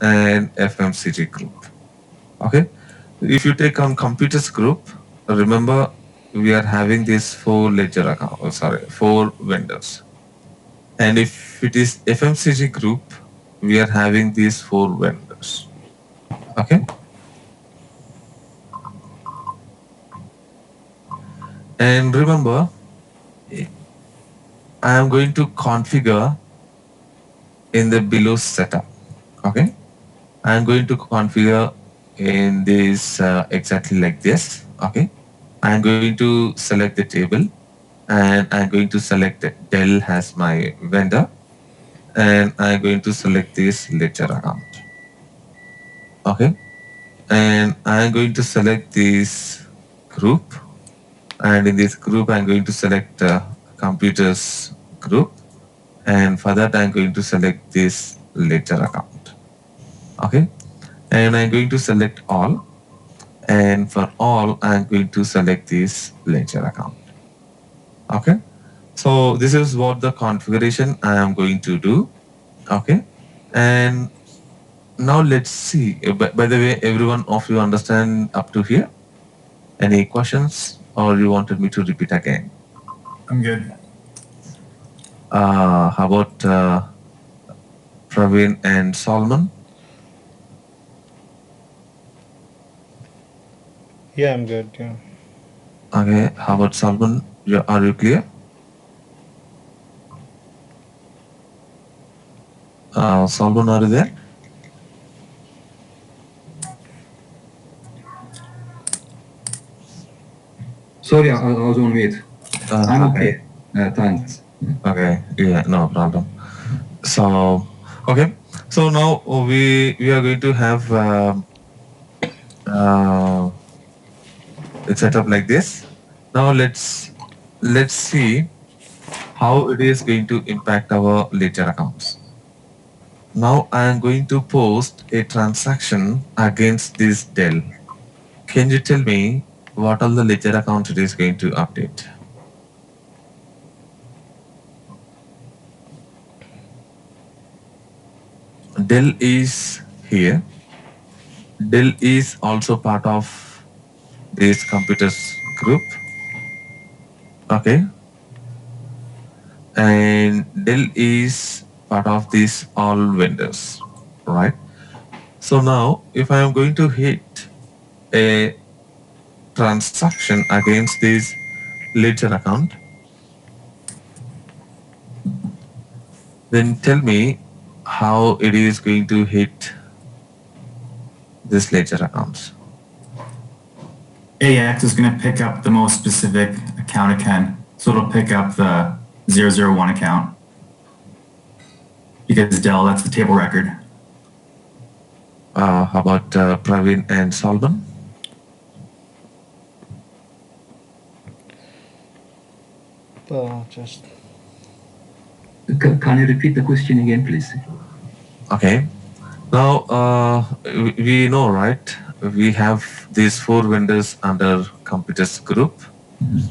and FMCG group. Okay. If you take on computers group, remember we are having these four ledger account, four vendors. And if it is FMCG group, we are having these four vendors. Okay. And remember, I am going to configure in the below setup. Okay. I am going to configure in this exactly like this. Okay. I am going to select the table and I'm going to select Dell as my vendor and I'm going to select this ledger account. Okay. And I'm going to select this group, and in this group I'm going to select computers group, and for that I'm going to select this ledger account. Okay. And I'm going to select all, and for all I'm going to select this ledger account. Okay. So this is what the configuration I am going to do. Okay. And now let's see. By the way, everyone of you understand up to here? Any questions, or you wanted me to repeat again? I'm good. How about Praveen and Solomon? Yeah, I'm good. Yeah. Okay. How about Solomon? Are you clear? Solomon, are you there? Sorry, I was on mute. I'm Okay. okay. Thanks. Okay. Yeah. No problem. So, okay. So now we are going to have uh, it set up like this. Now let's see how it is going to impact our ledger accounts. Now I am going to post a transaction against this Dell. Can you tell me what all the ledger accounts it is going to update? Dell is here. Dell is also part of this computers group. Okay. And Dell is part of these all vendors, right? So now if I am going to hit a transaction against this ledger account, then tell me how it is going to hit this ledger accounts. AX is going to pick up the most specific account it can. So it'll pick up the 001 account because Dell, that's the table record. How about Praveen and Solomon? Just Can you repeat the question again, please? Okay. Now we know, right? We have these four vendors under computers group,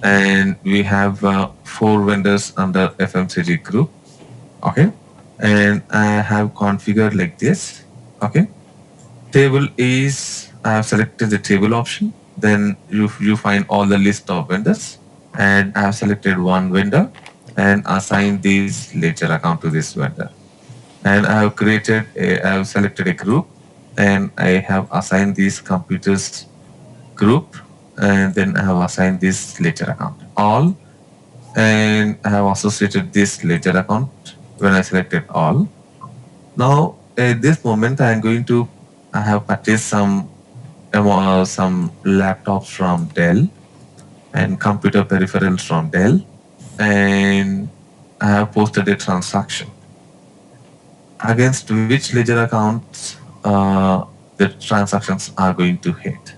and we have four vendors under FMCG group. Okay. And I have configured like this. Okay. Table is, I have selected the table option. Then you find all the list of vendors, and I have selected one vendor and assigned this ledger account to this vendor. And I have selected a group, and I have assigned this computers group, and then I have assigned this ledger account all, and I have associated this ledger account when I selected all. Now at this moment I have purchased some laptops from Dell and computer peripherals from Dell, and I have posted a transaction against which ledger accounts the transactions are going to hit.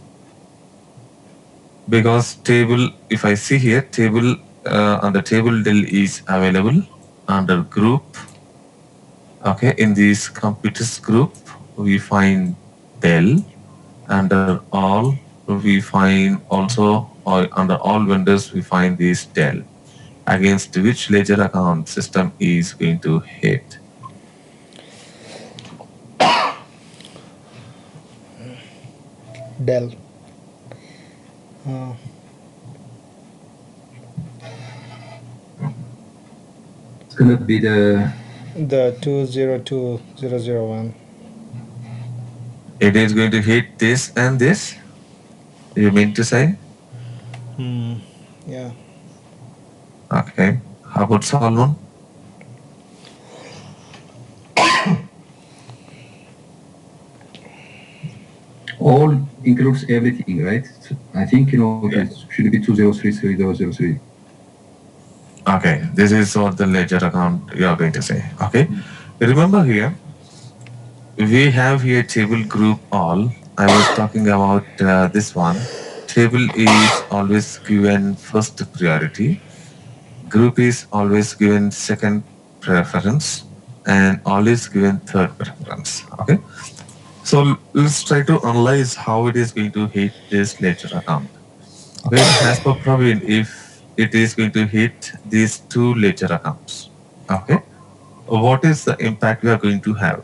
Because table, if I see here, table under table Dell is available under group. Okay, in this computers group, we find Dell. Under all, we find also, or under all vendors, we find this Dell, against which ledger account system is going to hit. Dell. Uh, It's gonna be the 202001. It is going to hit this and this. You mean to say? Yeah. Okay. How about Solomon? all includes everything, right? So I think Yeah. it should be 20333003. Okay, this is what the ledger account you are going to say. Okay, remember here, we have here table group all. I was talking about this one. Table is always given first priority. Group is always given second preference, and all is given third preference. Okay, so let's try to analyze how it is going to hit this ledger account. Okay, as per Praveen, if it is going to hit these two ledger accounts, okay, what is the impact we are going to have?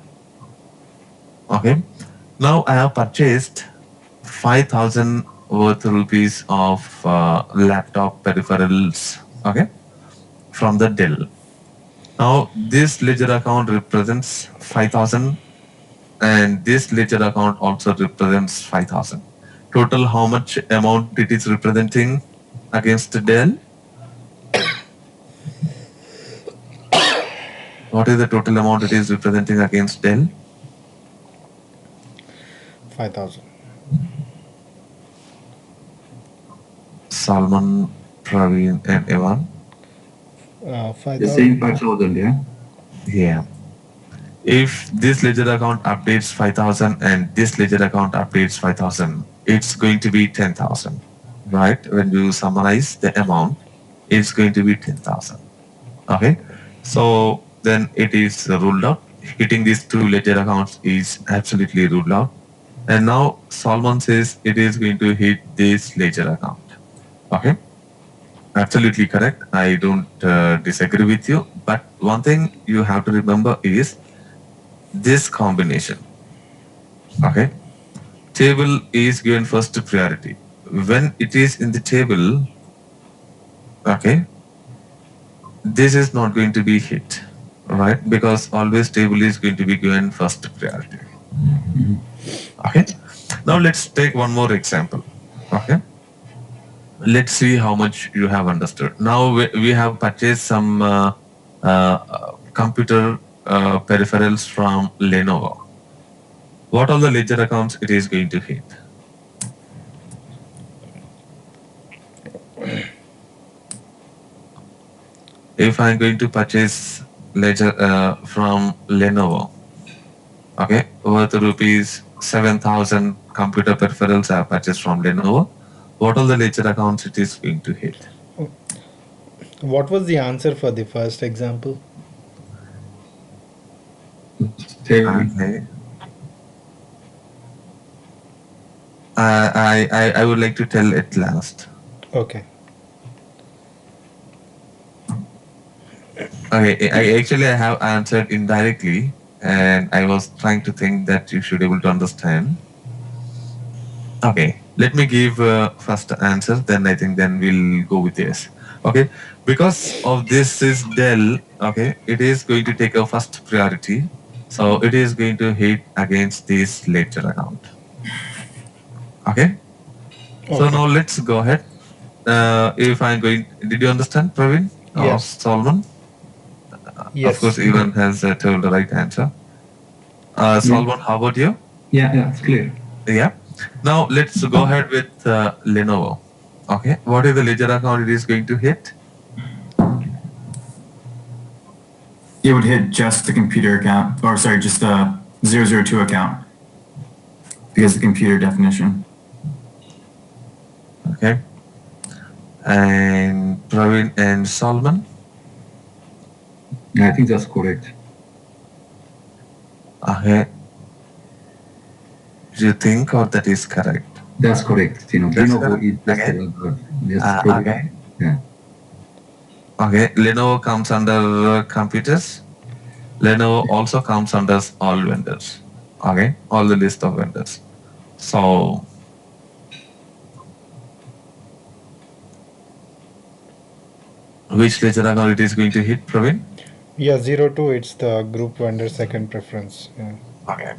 Okay, now I have purchased 5,000 worth rupees of laptop peripherals, okay, from the Dell. Now this ledger account represents 5,000, and this ledger account also represents 5,000. Total, how much amount it is representing against Dell? What is the total amount it is representing against Dell? 5,000. Salman, Praveen, and Evan. The 5,000. same 5,000, yeah? Yeah. If this ledger account updates 5,000 and this ledger account updates 5,000, it's going to be 10,000, right? When you summarize the amount, it's going to be 10,000. Okay. So then it is ruled out. Hitting these two ledger accounts is absolutely ruled out. And now Solomon says it is going to hit this ledger account. Okay. Absolutely correct. I don't disagree with you. But one thing you have to remember is this combination. Okay. Table is given first priority. When it is in the table, okay, this is not going to be hit, right? Because always table is going to be given first priority. Okay. Now let's take one more example. Okay. Let's see how much you have understood. Now we have purchased some computer peripherals from Lenovo. What are the ledger accounts it is going to hit? If I'm going to purchase ledger from Lenovo, okay, worth rupees 7,000 computer peripherals I have purchased from Lenovo, what are the ledger accounts it is going to hit? What was the answer for the first example? Tell me. Okay. I would like to tell it last. Okay. Okay, I have answered indirectly, and I was trying to think that you should be able to understand. Okay, let me give first answer, then I think then we'll go with yes. Okay, because of this is Dell, okay, it is going to take a first priority. So it is going to hit against this ledger account. Okay. So Okay. now let's go ahead. If I'm going, did you understand, Praveen? Or Yes. Solomon? Yes. Of course, Evan has told the right answer. Solomon, how about you? Yeah, it's clear. Yeah. Now let's go ahead with Lenovo. Okay. What is the ledger account it is going to hit? It would hit just the computer account, or sorry, just the 002 account because the computer definition. Okay. And Praveen and Solomon? I think that's correct. Okay. Do you think or that is correct? That's correct. That's Lenovo correct. is just Okay. yes, correct. Okay. Yeah. Okay. Lenovo comes under computers. Lenovo also comes under all vendors. Okay. All the list of vendors. So Which ledger account it is going to hit, Praveen? Yeah, 02, it's the group vendor second preference. Yeah. Okay.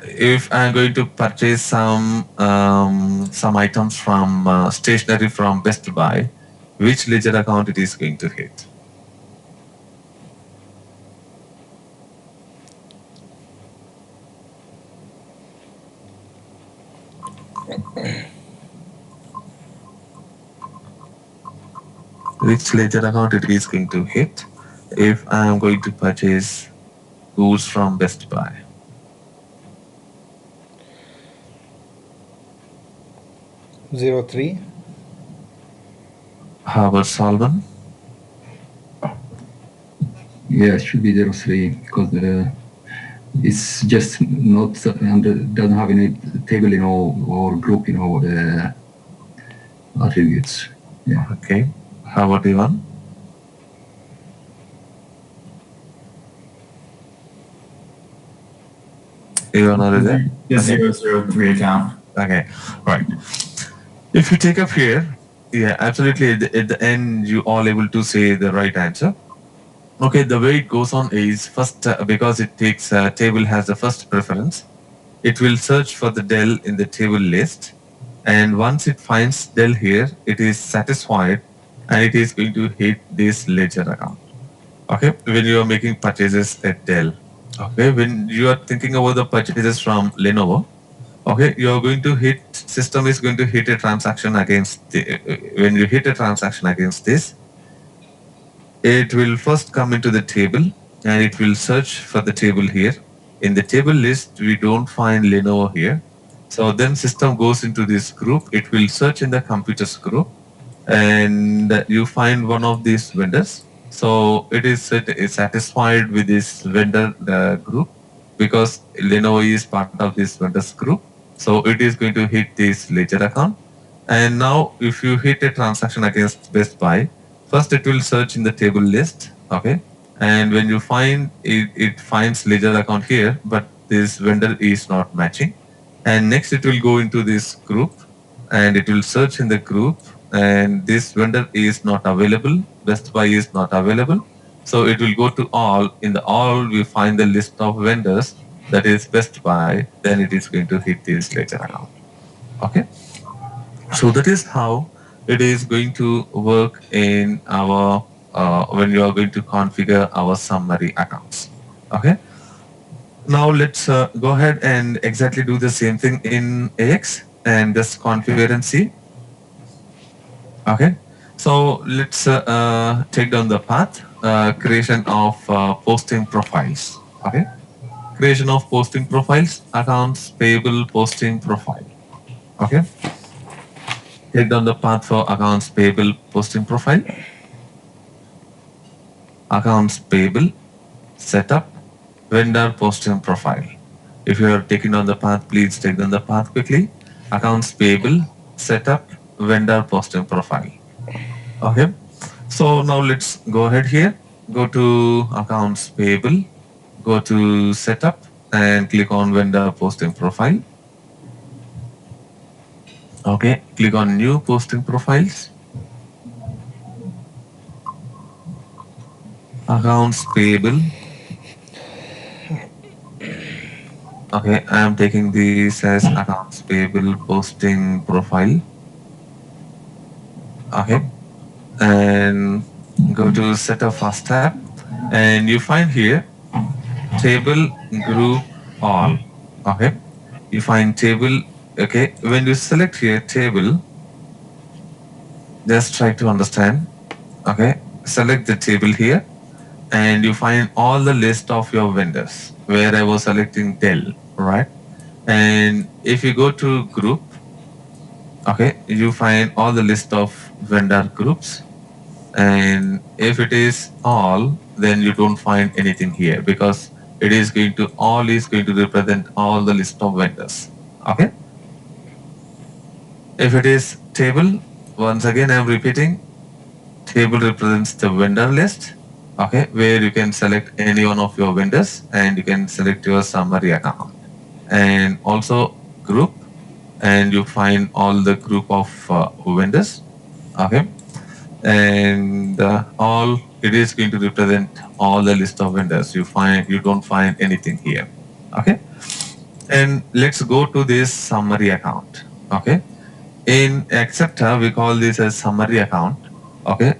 If I'm going to purchase some items from stationery from Best Buy, which ledger account it is going to hit? Which ledger account it is going to hit if I am going to purchase goods from Best Buy? 03. How about Solomon? Yeah, it should be 03 because it's just not under, doesn't have any table, or group, attributes. Yeah. Okay. How about Ivan? Ivan, are you there? The 003 account. Okay, right. If you take up here, yeah, absolutely. At the end, you all able to say the right answer. Okay, the way it goes on is first because it takes table has the first preference. It will search for the Dell in the table list, and once it finds Dell here, it is satisfied, and it is going to hit this ledger account. Okay, when you are making purchases at Dell. Okay, when you are thinking about the purchases from Lenovo, okay, you are going to hit, system is going to hit a transaction against when you hit a transaction against this, it will first come into the table and it will search for the table here. In the table list, we don't find Lenovo here. So then system goes into this group. It will search in the computers group and you find one of these vendors. So it is satisfied with this vendor group because Lenovo is part of this vendors group. So it is going to hit this ledger account. And now if you hit a transaction against Best Buy, first it will search in the table list, okay? And when you find it, it finds ledger account here, but this vendor is not matching. And next it will go into this group and it will search in the group and this vendor is not available, Best Buy is not available. So it will go to all, in the all we find the list of vendors that is Best Buy, then it is going to hit this ledger account, okay? So that is how it is going to work in our when you are going to configure our summary accounts. Okay. Now let's go ahead and exactly do the same thing in AX and just configure and see. Okay. So let's take down the path, creation of posting profiles. Okay. Creation of posting profiles, accounts payable posting profile. Okay. Take down the path for accounts payable posting profile. Accounts payable, setup, vendor posting profile. If you are taking down the path, please take down the path quickly. Accounts payable, setup, vendor posting profile. Okay. So now let's go ahead here. Go to accounts payable, go to setup and click on vendor posting profile. Okay, click on new posting profiles. Accounts payable. Okay, I am taking this as accounts payable posting profile. Okay, and go to setup fast tab and you find here table group all. Okay, you find table. Okay, when you select here table, just try to understand. Okay, select the table here and you find all the list of your vendors where I was selecting Dell, right? And if you go to group, okay, you find all the list of vendor groups. And if it is all, then you don't find anything here because it is going to, all is going to represent all the list of vendors. Okay. If it is table, once again I'm repeating, table represents the vendor list, okay, where you can select any one of your vendors and you can select your summary account. And also group, and you find all the group of vendors, okay. and all it is going to represent all the list of vendors. You don't find anything here. Okay, and let's go to this summary account. Okay, in Accepta we call this as summary account. Okay,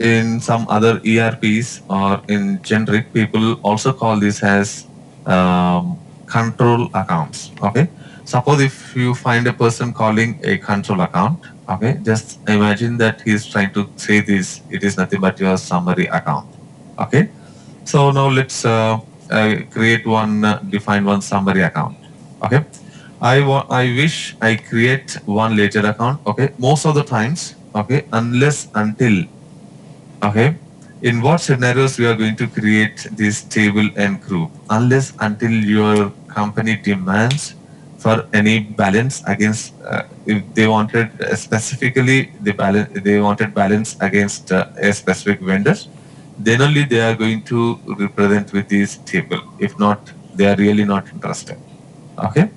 in some other ERPs or in generic, people also call this as control accounts. Okay, suppose if you find a person calling a control account, okay, just imagine that he is trying to say this, it is nothing but your summary account. Okay, so now let's create one, define one summary account. Okay, I wish I create one ledger account. Okay, most of the times, okay, unless until, okay, in what scenarios we are going to create this table and group, unless until your company demands for any balance against, if they wanted specifically the balance, they wanted balance against a specific vendor, then only they are going to represent with this table. If not, they are really not interested. Okay,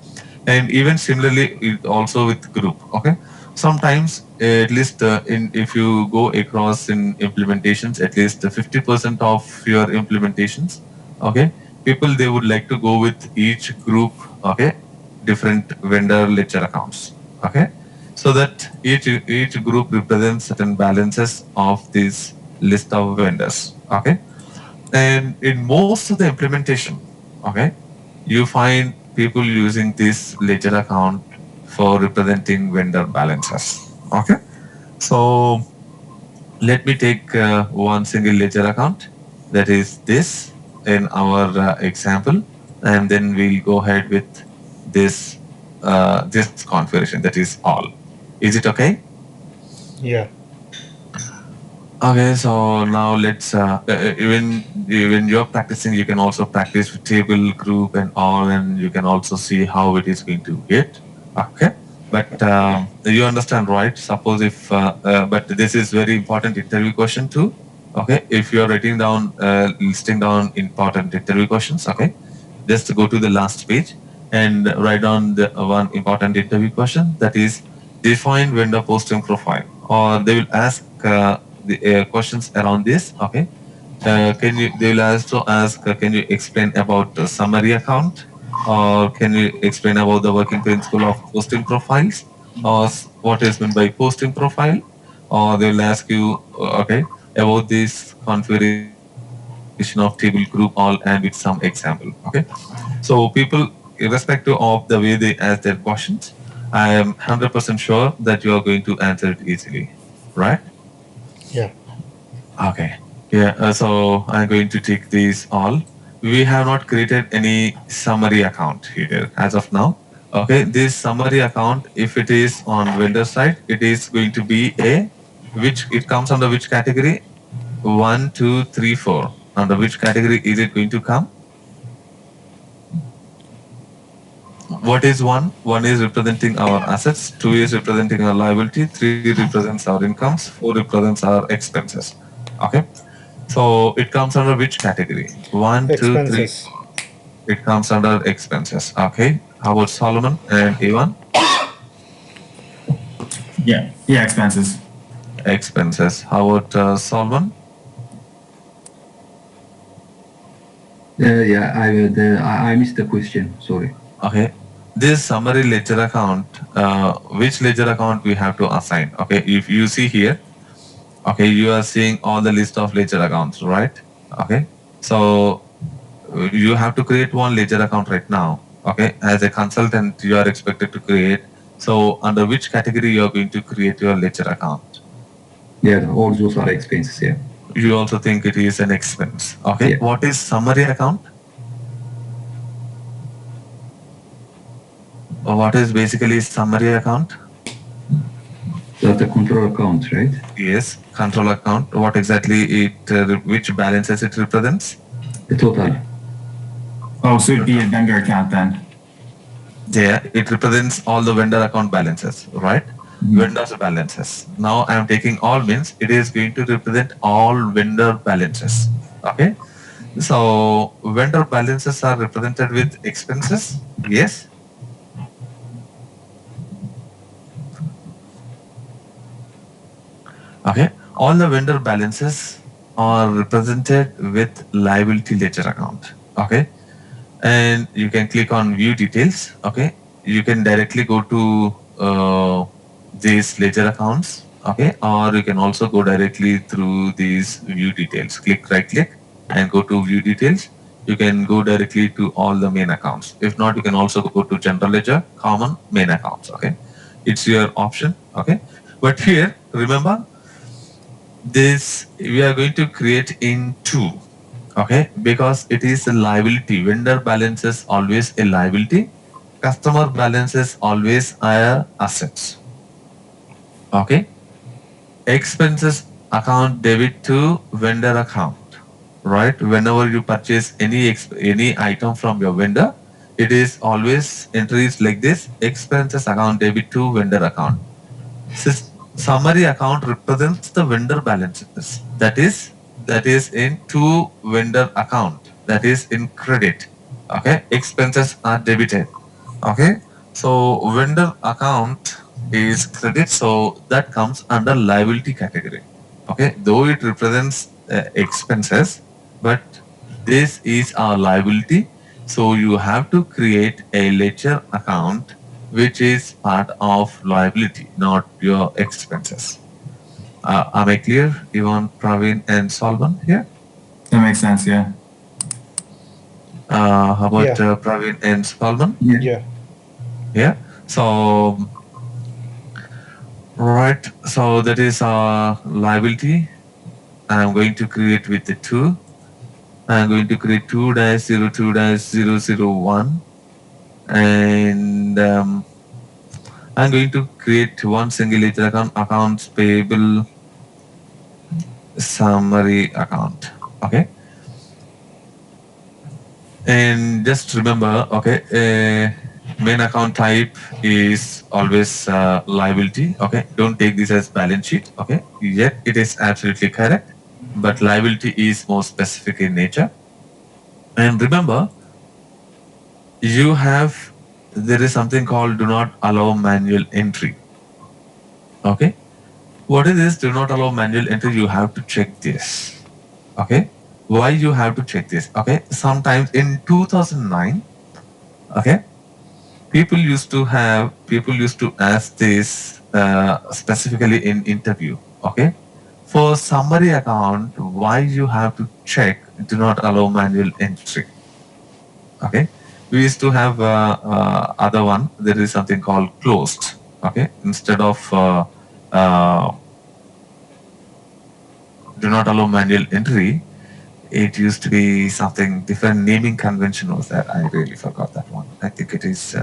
and even similarly also with group. Okay, sometimes at least in if you go across in implementations, at least 50% of your implementations, okay, people they would like to go with each group, okay, different vendor ledger accounts. Okay, so that each group represents certain balances of this list of vendors. Okay, and in most of the implementation, okay, you find people using this ledger account for representing vendor balances. Okay, so let me take one single ledger account, that is this in our example, and then we'll go ahead with this this configuration, that is all. Is it okay? Yeah. Okay, so now let's even when you're practicing, you can also practice with table, group, and all, and you can also see how it is going to hit. Okay, but you understand, right? Suppose if, but this is very important interview question too. Okay, if you are writing down, listing down important interview questions, okay, just go to the last page and write down the one important interview question, that is define vendor posting profile, or they will ask the questions around this. Okay, can you? They will also ask, can you explain about the summary account, or can you explain about the working principle of posting profiles, or what is meant by posting profile, or they will ask you, okay, about this configuration of table group all and with some example. Okay, so people, irrespective of the way they ask their questions, I am 100% sure that you are going to answer it easily, right? Yeah. Okay. Yeah. So I'm going to take these all. We have not created any summary account here as of now. Okay. This summary account, if it is on vendor side, it is going to be a, which it comes under which category? 1, 2, 3, 4. Under which category is it going to come? What is one? One is representing our assets, two is representing our liability, three represents our incomes, four represents our expenses. Okay. So it comes under which category? 1, 2, 3. Expenses. It comes under expenses. Okay. How about Solomon and Ivan? Yeah. Yeah, expenses. Expenses. How about Solomon? Yeah, I missed the question. Sorry. Okay. This summary ledger account, which ledger account we have to assign? Okay. If you see here, okay, you are seeing all the list of ledger accounts, right? Okay. So you have to create one ledger account right now. Okay. As a consultant, you are expected to create. So under which category you are going to create your ledger account? Yeah, all those are expenses. Yeah. You also think it is an expense. Okay. Yeah. What is summary account? What is basically summary account? That's the control account, right? Yes, control account. What exactly it, which balances it represents? The total. Oh, so it'd be a vendor account then. Yeah, it represents all the vendor account balances, right? Vendors balances. Now I am taking all means it is going to represent all vendor balances. Okay. So vendor balances are represented with expenses. Yes. Okay. all the vendor balances are represented with liability ledger account. Okay, and you can click on view details. Okay, you can directly go to these ledger accounts. Okay, or you can also go directly through these view details. Right click and go to view details. You can go directly to all the main accounts. If not, you can also go to general ledger, common, main accounts. Okay, it's your option. Okay, but here remember this we are going to create in two. Okay, because it is a liability. Vendor balance is always a liability. Customer balance is always a assets. Okay, expenses account debit to vendor account. Right, whenever you purchase any item from your vendor, it is always entries like this: expenses account debit to vendor account. Summary account represents the vendor balances. That is in to vendor account. That is in credit. Okay, expenses are debited. Okay, so vendor account is credit, so that comes under liability category. Okay, though it represents expenses, but this is our liability. So you have to create a ledger account which is part of liability, not your expenses. Am I clear, Yvonne, Praveen, and Solvan here? That makes sense. Yeah. How about Yeah. Praveen and Solvan? Yeah. Yeah. Yeah. So, right. So that is our liability. I'm going to create with the 2. I'm going to create 2-02-001. And I'm going to create one single ledger account, accounts payable summary account. Okay. And just remember, okay, main account type is always liability. Okay, don't take this as balance sheet. Okay, yet it is absolutely correct, but liability is more specific in nature. And remember, there is something called do not allow manual entry. Okay, what is this do not allow manual entry? You have to check this. Okay, why you have to check this? Okay, sometimes in 2009, okay, people used to ask this specifically in interview. Okay, for summary account, why you have to check do not allow manual entry? Okay, we used to have other one. There is something called closed. Okay, instead of do not allow manual entry, it used to be something different. Naming convention was that. I really forgot that one. I think it is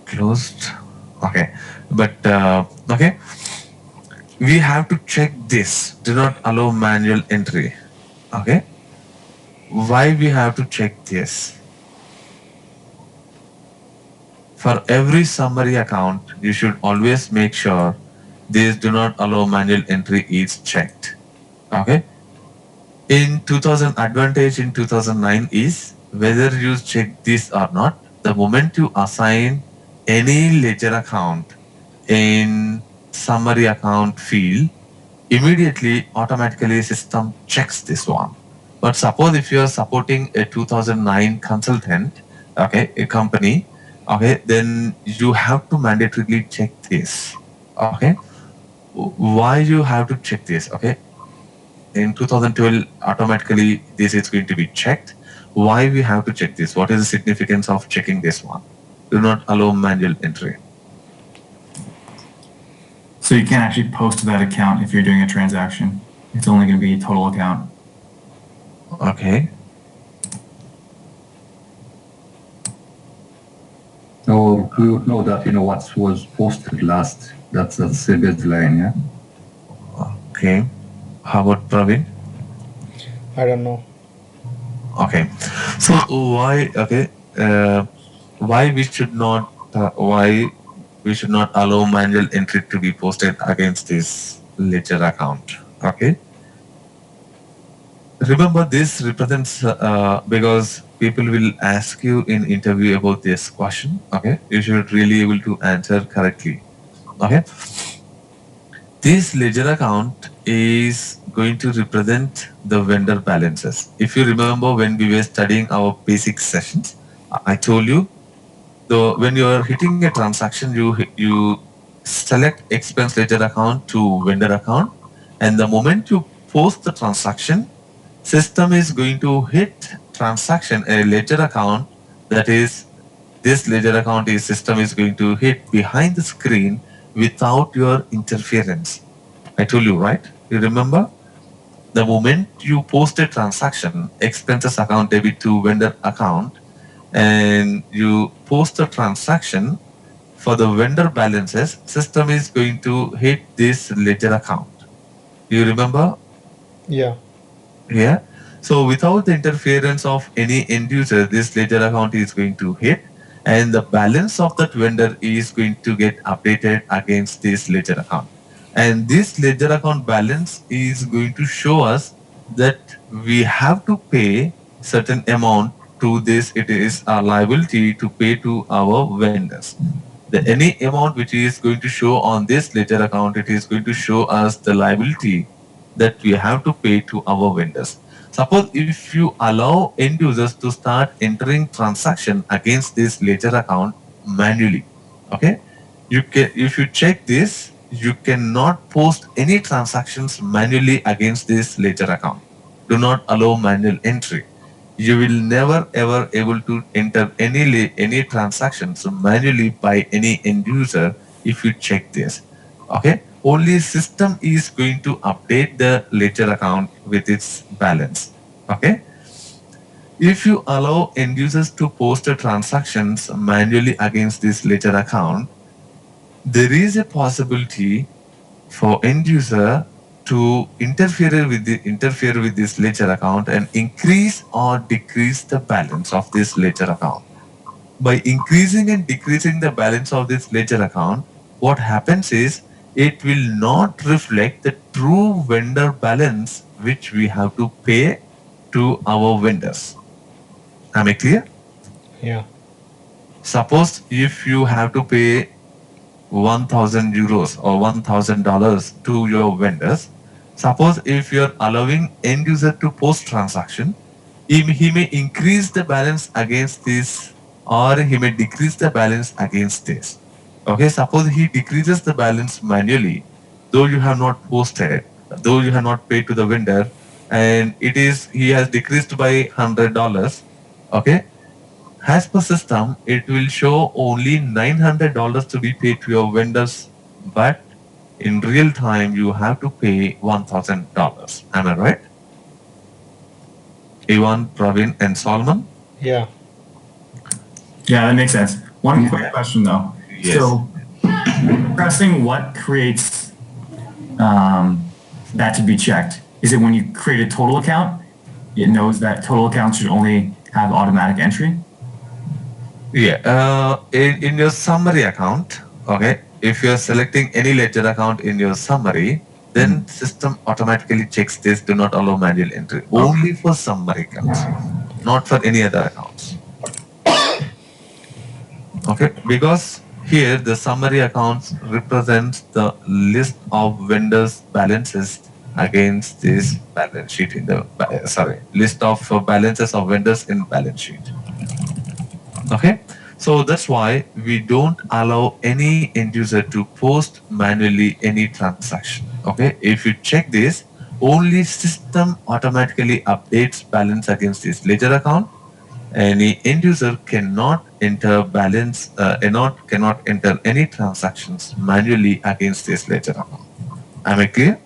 closed. Okay, but okay, we have to check this. Do not allow manual entry. Okay, why we have to check this? For every summary account, you should always make sure this do not allow manual entry is checked. Okay. In 2000, advantage in 2009 is whether you check this or not, the moment you assign any ledger account in summary account field, immediately automatically system checks this one. But suppose if you are supporting a 2009 consultant, okay, a company, okay, then you have to mandatorily check this. Okay, why you have to check this? Okay, in 2012 automatically this is going to be checked. Why we have to check this? What is the significance of checking this one? Do not allow manual entry. So you can't actually post to that account if you're doing a transaction. It's only going to be a total account. Okay. Or we would know that, what was posted last. That's the baseline, yeah? Okay. How about Praveen? I don't know. Okay. So why we should not allow manual entry to be posted against this ledger account? Okay. Remember, this represents because people will ask you in interview about this question. Okay, you should really able to answer correctly. Okay, This ledger account is going to represent the vendor balances. If you remember when we were studying our basic sessions, I told you the when you are hitting a transaction, you select expense ledger account to vendor account, and the moment you post the transaction, system is going to hit transaction a ledger account, that is this ledger account is system is going to hit behind the screen without your interference. I told you, right? You remember? The moment you post a transaction, expenses account debit to vendor account, and you post the transaction for the vendor balances, system is going to hit this ledger account. You remember Yeah. here? So without the interference of any end user, this ledger account is going to hit, and the balance of that vendor is going to get updated against this ledger account. And this ledger account balance is going to show us that we have to pay certain amount to this. It is a liability to pay to our vendors. The any amount which is going to show on this ledger account, it is going to show us the liability that we have to pay to our vendors. Suppose if you allow end users to start entering transaction against this ledger account manually, okay? You can, if you check this, you cannot post any transactions manually against this ledger account. Do not allow manual entry. You will never ever able to enter any transactions manually by any end user if you check this. Okay, only system is going to update the ledger account with its balance. Okay, if you allow end users to post the transactions manually against this ledger account, there is a possibility for end user to interfere with this ledger account and increase or decrease the balance of this ledger account. By increasing and decreasing the balance of this ledger account, what happens is it will not reflect the true vendor balance which we have to pay to our vendors. Am I clear? Yeah. Suppose if you have to pay 1,000 euros or $1,000 to your vendors, suppose if you're allowing end user to post transaction, he may increase the balance against this, or he may decrease the balance against this. Okay, suppose he decreases the balance manually, though you have not posted, though you have not paid to the vendor, and it is he has decreased by $100. Okay, as per system, it will show only $900 to be paid to your vendors, but in real time you have to pay $1,000. Am I right? Ivan, Praveen, and Solomon. Yeah. Yeah, that makes sense. One Yeah. quick question though. Yes. So pressing what creates that to be checked? Is it when you create a total account? It knows that total accounts should only have automatic entry? Yeah. In your summary account, okay, if you are selecting any ledger account in your summary, then system automatically checks this. Do not allow manual entry. Only for summary accounts, not for any other accounts. Okay, because here the summary accounts represents the list of vendors' balances against this balance sheet in the list of balances of vendors in balance sheet. Okay, so that's why we don't allow any end user to post manually any transaction. Okay, if you check this, only system automatically updates balance against this ledger account. Any end user cannot enter balance, cannot enter any transactions manually against this ledger account. Am I clear?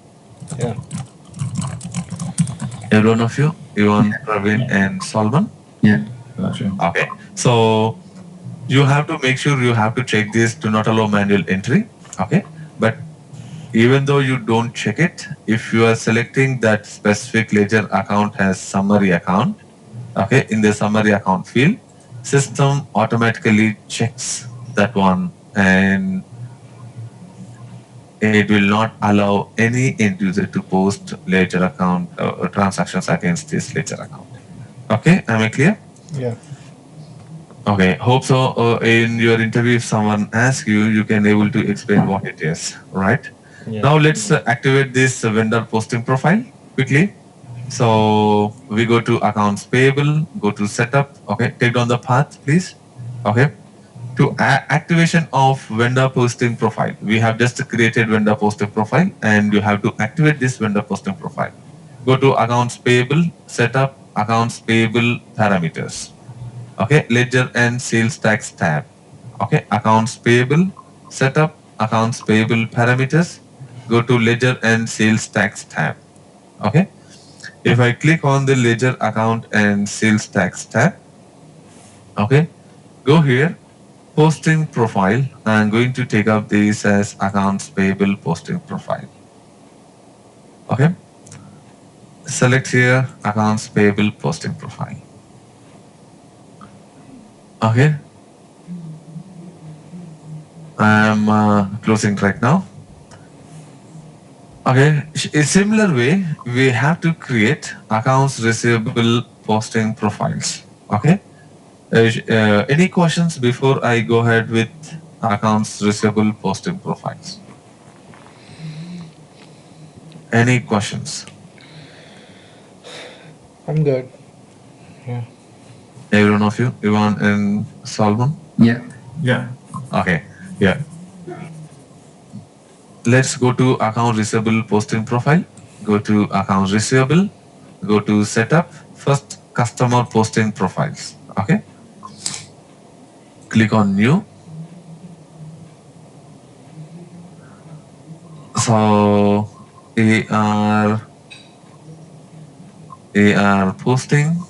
Yeah. Every one of you, Ivan, Praveen, and Solomon? Yeah. Gotcha. Okay, so you have to make sure you have to check this, do not allow manual entry. Okay, but even though you don't check it, if you are selecting that specific ledger account as summary account, okay, in the summary account field, system automatically checks that one, and it will not allow any end user to post ledger account transactions against this ledger account. Okay, am I clear? Yeah. Okay, hope so. In your interview, if someone asks you, you can able to explain what it is, right? Yeah. Now let's activate this vendor posting profile quickly. So we go to accounts payable, go to setup. Okay, take down the path, please. Okay, to activation of vendor posting profile, we have just created vendor posting profile, and you have to activate this vendor posting profile. Go to accounts payable, setup, accounts payable parameters. Okay, ledger and sales tax tab. Okay, accounts payable, setup, accounts payable parameters. Go to ledger and sales tax tab. Okay, if I click on the ledger account and sales tax tab, okay, go here, posting profile. I'm going to take up this as accounts payable posting profile. Okay, select here accounts payable posting profile. Okay, I'm closing right now. Okay, a similar way, we have to create accounts receivable posting profiles. Okay, any questions before I go ahead with accounts receivable posting profiles? Any questions? I'm good. Yeah. Every one of you, Ivan and Solomon? Yeah. Yeah. Okay, yeah. Let's go to account receivable posting profile. Go to account receivable. Go to setup. First, customer posting profiles. Okay. Click on new. So AR posting.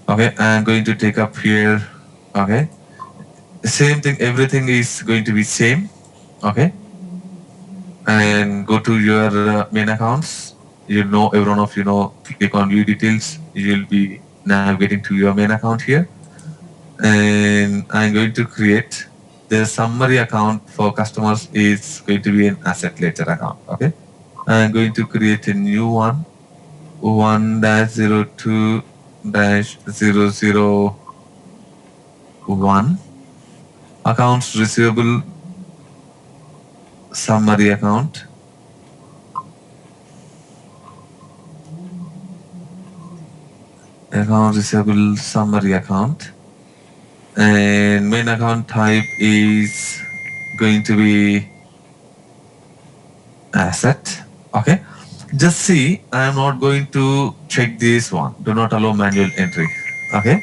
Okay, I'm going to take up here. Okay, same thing. Everything is going to be same. Okay, and go to your main accounts. You know, every one of you know. Click on view details. You'll be navigating to your main account here, and I'm going to create the summary account for customers is going to be an asset ledger account. Okay, I'm going to create a new one, 1-02-001 accounts receivable summary account. Account receivable summary account, and main account type is going to be asset. Okay, just see, I am not going to check this one. Do not allow manual entry. Okay,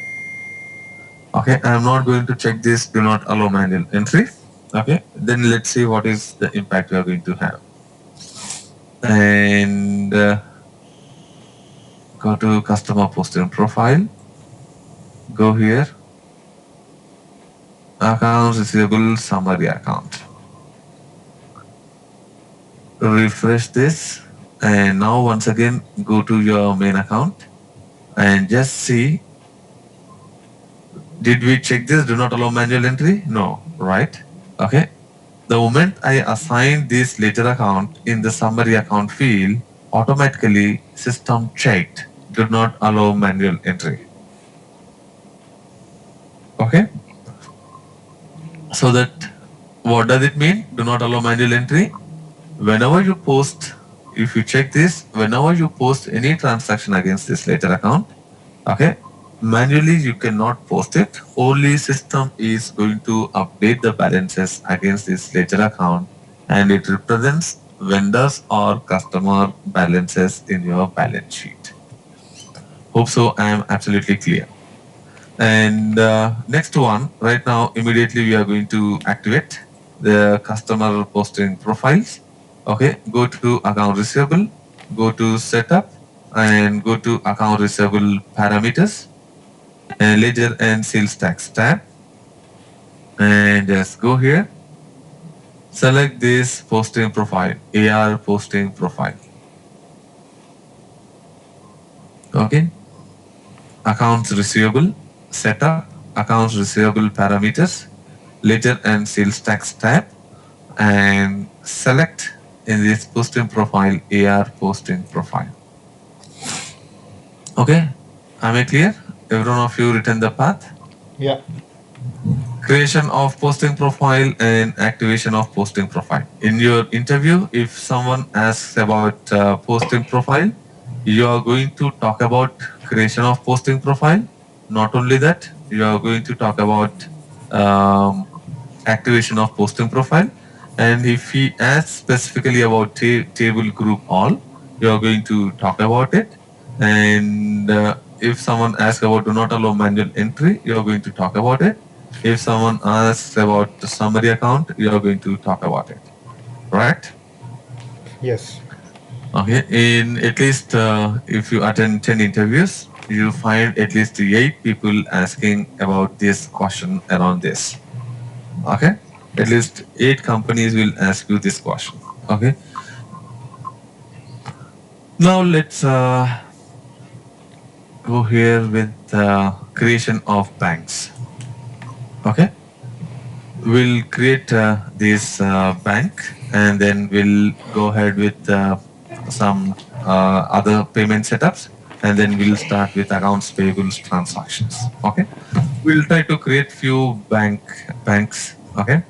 okay, I am not going to check this. Do not allow manual entry. Okay, then let's see what is the impact we are going to have. And go to customer posting profile. Go here, accounts receivable summary account. Refresh this, and now once again go to your main account and just see, did we check this? Do not allow manual entry? No, right? Okay. The moment I assign this ledger account in the summary account field, automatically system checked do not allow manual entry. Okay. So that, what does it mean? Do not allow manual entry. Whenever you post, if you check this, whenever you post any transaction against this ledger account, okay, manually you cannot post it. Only system is going to update the balances against this ledger account, and it represents vendors or customer balances in your balance sheet. Hope so I am absolutely clear. And next one, right now, immediately we are going to activate the customer posting profiles. Okay, go to account receivable, go to setup, and go to account receivable parameters, and ledger and sales tax tab. And just go here, select this posting profile, AR posting profile. Okay, accounts receivable, setup, accounts receivable parameters, ledger and sales tax tab, and select in this posting profile, AR posting profile. Okay, am I clear? Every one of you written the path? Yeah. creation of posting profile and activation of posting profile. In your interview, if someone asks about posting profile, you are going to talk about creation of posting profile. Not only that, you are going to talk about um, activation of posting profile. And if he asks specifically about table group all, you are going to talk about it. And if someone asks about do not allow manual entry, you are going to talk about it. If someone asks about the summary account, you are going to talk about it. Right? Yes. Okay. In at least if you attend 10 interviews, you find at least 8 people asking about this question around this. Okay. At least 8 companies will ask you this question. Okay. Now let's go here with creation of banks. Okay. We'll create this bank and then we'll go ahead with some other payment setups and then we'll start with accounts payables transactions. Okay. We'll try to create few banks. Okay.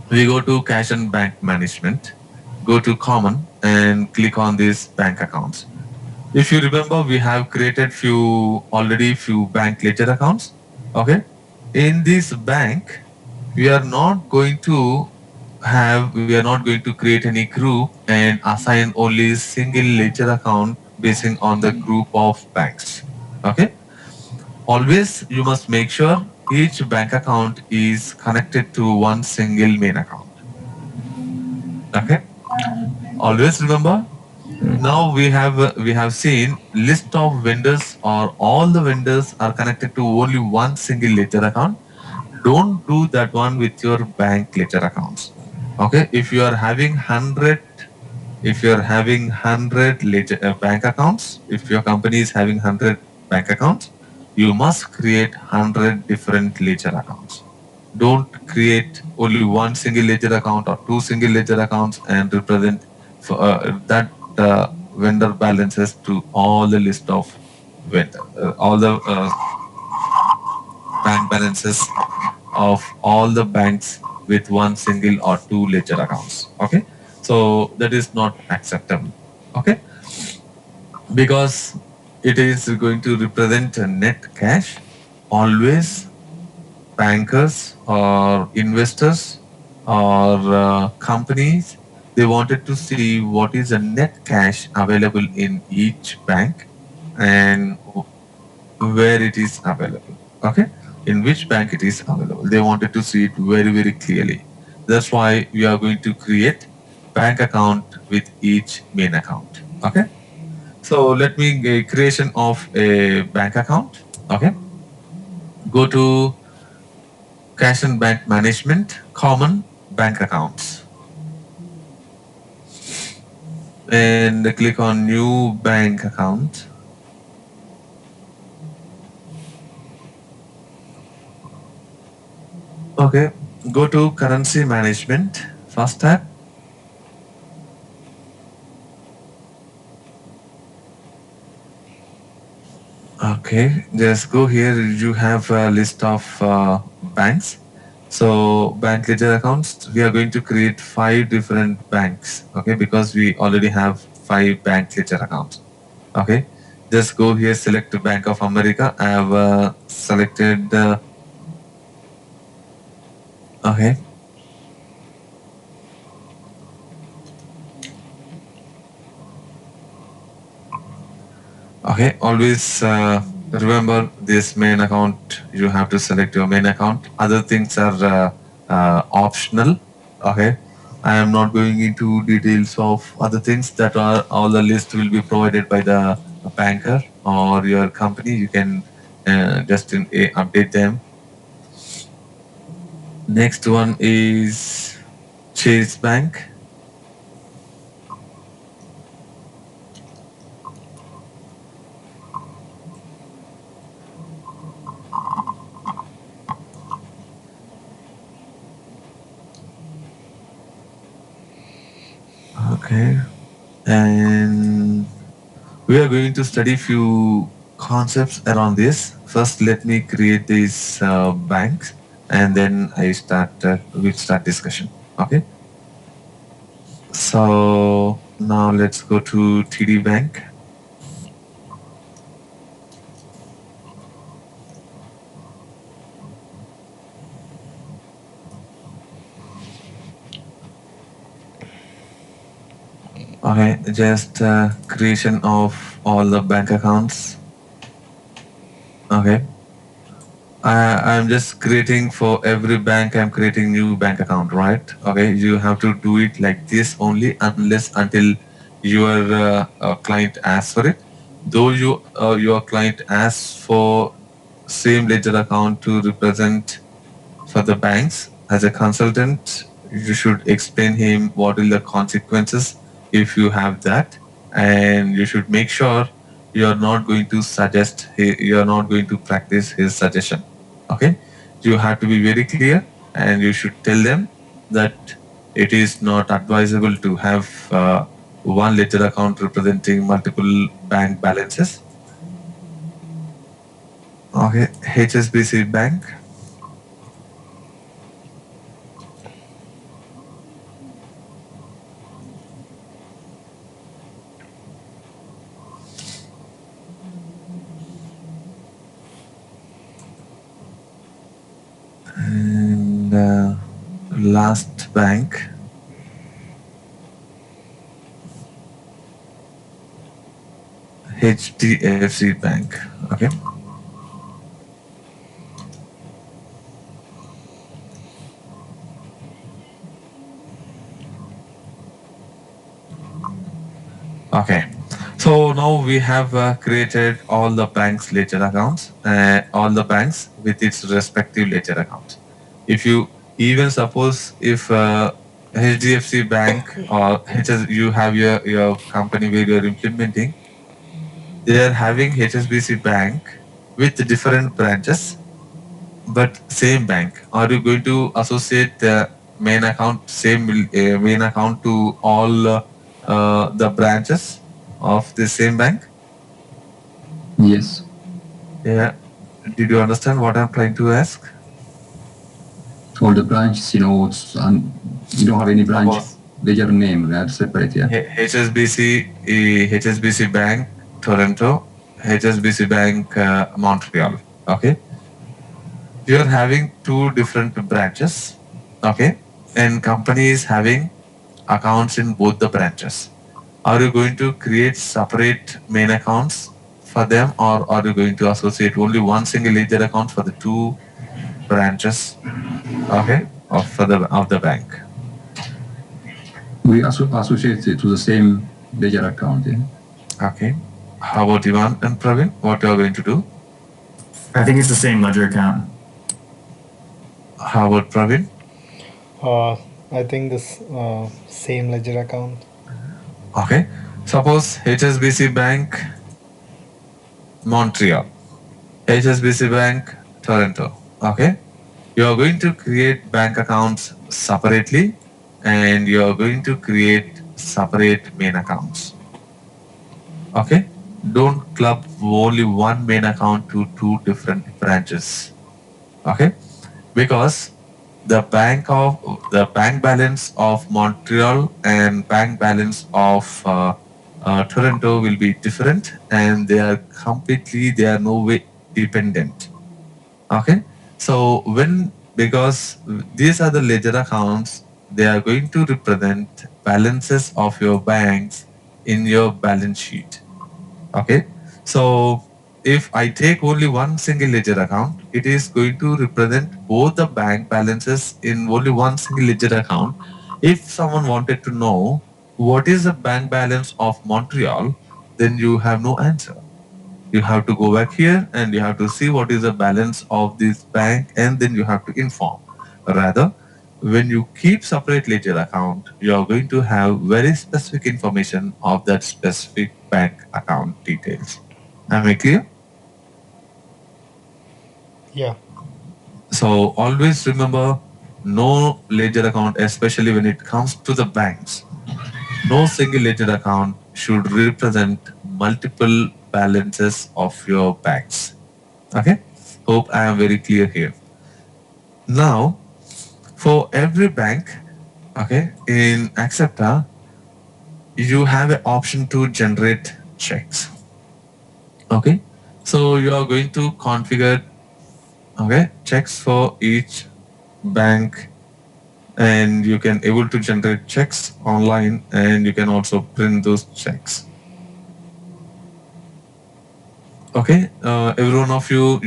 We go to cash and bank management, go to common and click on these bank accounts. If you remember, we have created few bank ledger accounts. Okay. In this bank, we are not going to we are not going to create any group and assign only single ledger account basing on the group of banks. Okay. Always you must make sure each bank account is connected to one single main account. Okay. Always remember. Now we have seen list of vendors or all the vendors are connected to only one single ledger account. Don't do that one with your bank ledger accounts. Okay. If you're having 100 ledger, bank accounts, if your company is having 100 bank accounts, you must create 100 different ledger accounts. Don't create only one single ledger account or two single ledger accounts and represent that vendor balances to all the list of all the bank balances of all the banks with one single or two ledger accounts. Okay. So that is not acceptable. Okay. Because it is going to represent a net cash. Always bankers or investors or companies, they wanted to see what is the net cash available in each bank and where it is available. Okay. In which bank it is available. They wanted to see it very, very clearly. That's why we are going to create bank account with each main account. Okay. So let me creation of a bank account. Okay. Go to cash and bank management, common bank accounts. And click on new bank account. Okay, go to currency management, first tab. Okay, just go here. You have a list of banks. So bank ledger accounts, we are going to create 5 different banks. Okay, because we already have 5 bank ledger accounts. Okay, just go here, select Bank of America. I have selected. Okay. Okay, always remember this main account. You have to select your main account. Other things are optional. Okay, I am not going into details of other things that are all the list will be provided by the banker or your company. You can just update them. Next one is Chase Bank. Okay, and we are going to study few concepts around this. First, let me create these banks and then we'll start discussion. Okay. So now let's go to TD Bank. Okay, just creation of all the bank accounts. Okay. I'm just creating for every bank, I'm creating new bank account, right? Okay, you have to do it like this only unless until your client asks for it. Though your client asks for same ledger account to represent for the banks, as a consultant, you should explain him what are the consequences if you have that, and you should make sure you're not going to you're not going to practice his suggestion. Okay, you have to be very clear, and you should tell them that it is not advisable to have one ledger account representing multiple bank balances. Okay, HSBC Bank. And last bank, HDFC Bank. Okay. Okay. So now we have created all the banks' ledger accounts, all the banks with its respective ledger accounts. If you even suppose if HDFC Bank or you have your company where you're implementing, they are having HSBC Bank with different branches, but same bank. Are you going to associate the main account, main account to all the branches of the same bank? Yes. Yeah. Did you understand what I'm trying to ask? All the branches, you don't have any branch Suppose ledger name. They are separate. Yeah. HSBC Bank Toronto, HSBC Bank Montreal. Okay. You're having two different branches. Okay. And company is having accounts in both the branches. Are you going to create separate main accounts for them, or are you going to associate only one single ledger account for the two branches? Okay, of the bank. We associate it to the same ledger account. Yeah. Okay. How about Ivan and Praveen? What you are going to do? I think it's the same ledger account. How about Praveen? I think this same ledger account. Okay. Suppose HSBC Bank Montreal, HSBC Bank Toronto. Okay. You are going to create bank accounts separately, and you are going to create separate main accounts. Okay. Don't club only one main account to two different branches. Okay. Because the bank balance of Montreal and bank balance of Toronto will be different, and they are no way dependent. Okay. So because these are the ledger accounts, they are going to represent balances of your banks in your balance sheet. Okay. So if I take only one single ledger account, it is going to represent both the bank balances in only one single ledger account. If someone wanted to know what is the bank balance of Montreal, then you have no answer. You have to go back here and you have to see what is the balance of this bank, and then you have to inform. Rather, when you keep separate ledger account, you are going to have very specific information of that specific bank account details. Am I clear? Yeah. So always remember, no ledger account, especially when it comes to the banks, no single ledger account should represent multiple balances of your banks. Okay? Hope I am very clear here. Now, for every bank, okay, in Accepta, you have an option to generate checks. Okay, so you are going to configure, okay, checks for each bank, and you can able to generate checks online, and you can also print those checks. Okay, every one of you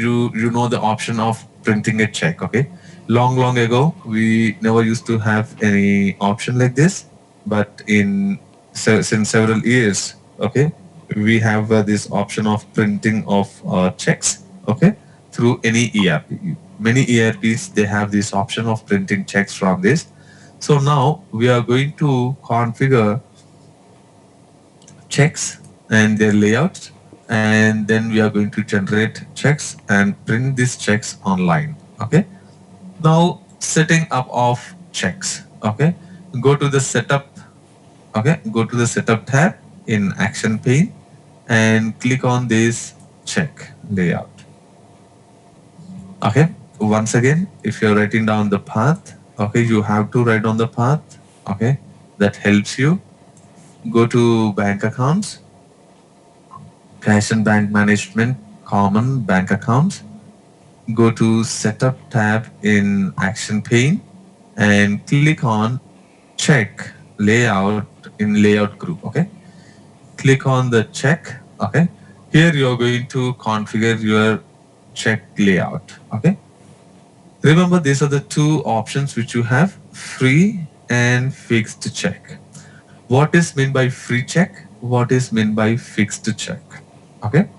know the option of printing a check. Okay, long ago we never used to have any option like this, but since several years, okay, we have this option of printing of checks. Okay, through any ERP. Many ERPs they have this option of printing checks from this. So now we are going to configure checks and their layouts, and then we are going to generate checks and print these checks online. Okay, now setting up of checks. Okay, go to the setup. Okay, go to the setup tab in action pane and click on this check layout. Okay, once again, if you're writing down the path, okay, you have to write down the path. Okay, that helps you. Go to bank accounts, cash and bank management, common bank accounts. Go to setup tab in action pane and click on check layout in layout group. Okay, click on the check. Okay, here you're going to configure your check layout. Okay, remember these are the two options which you have: free and fixed check. What is meant by free check? What is meant by fixed check? Okay.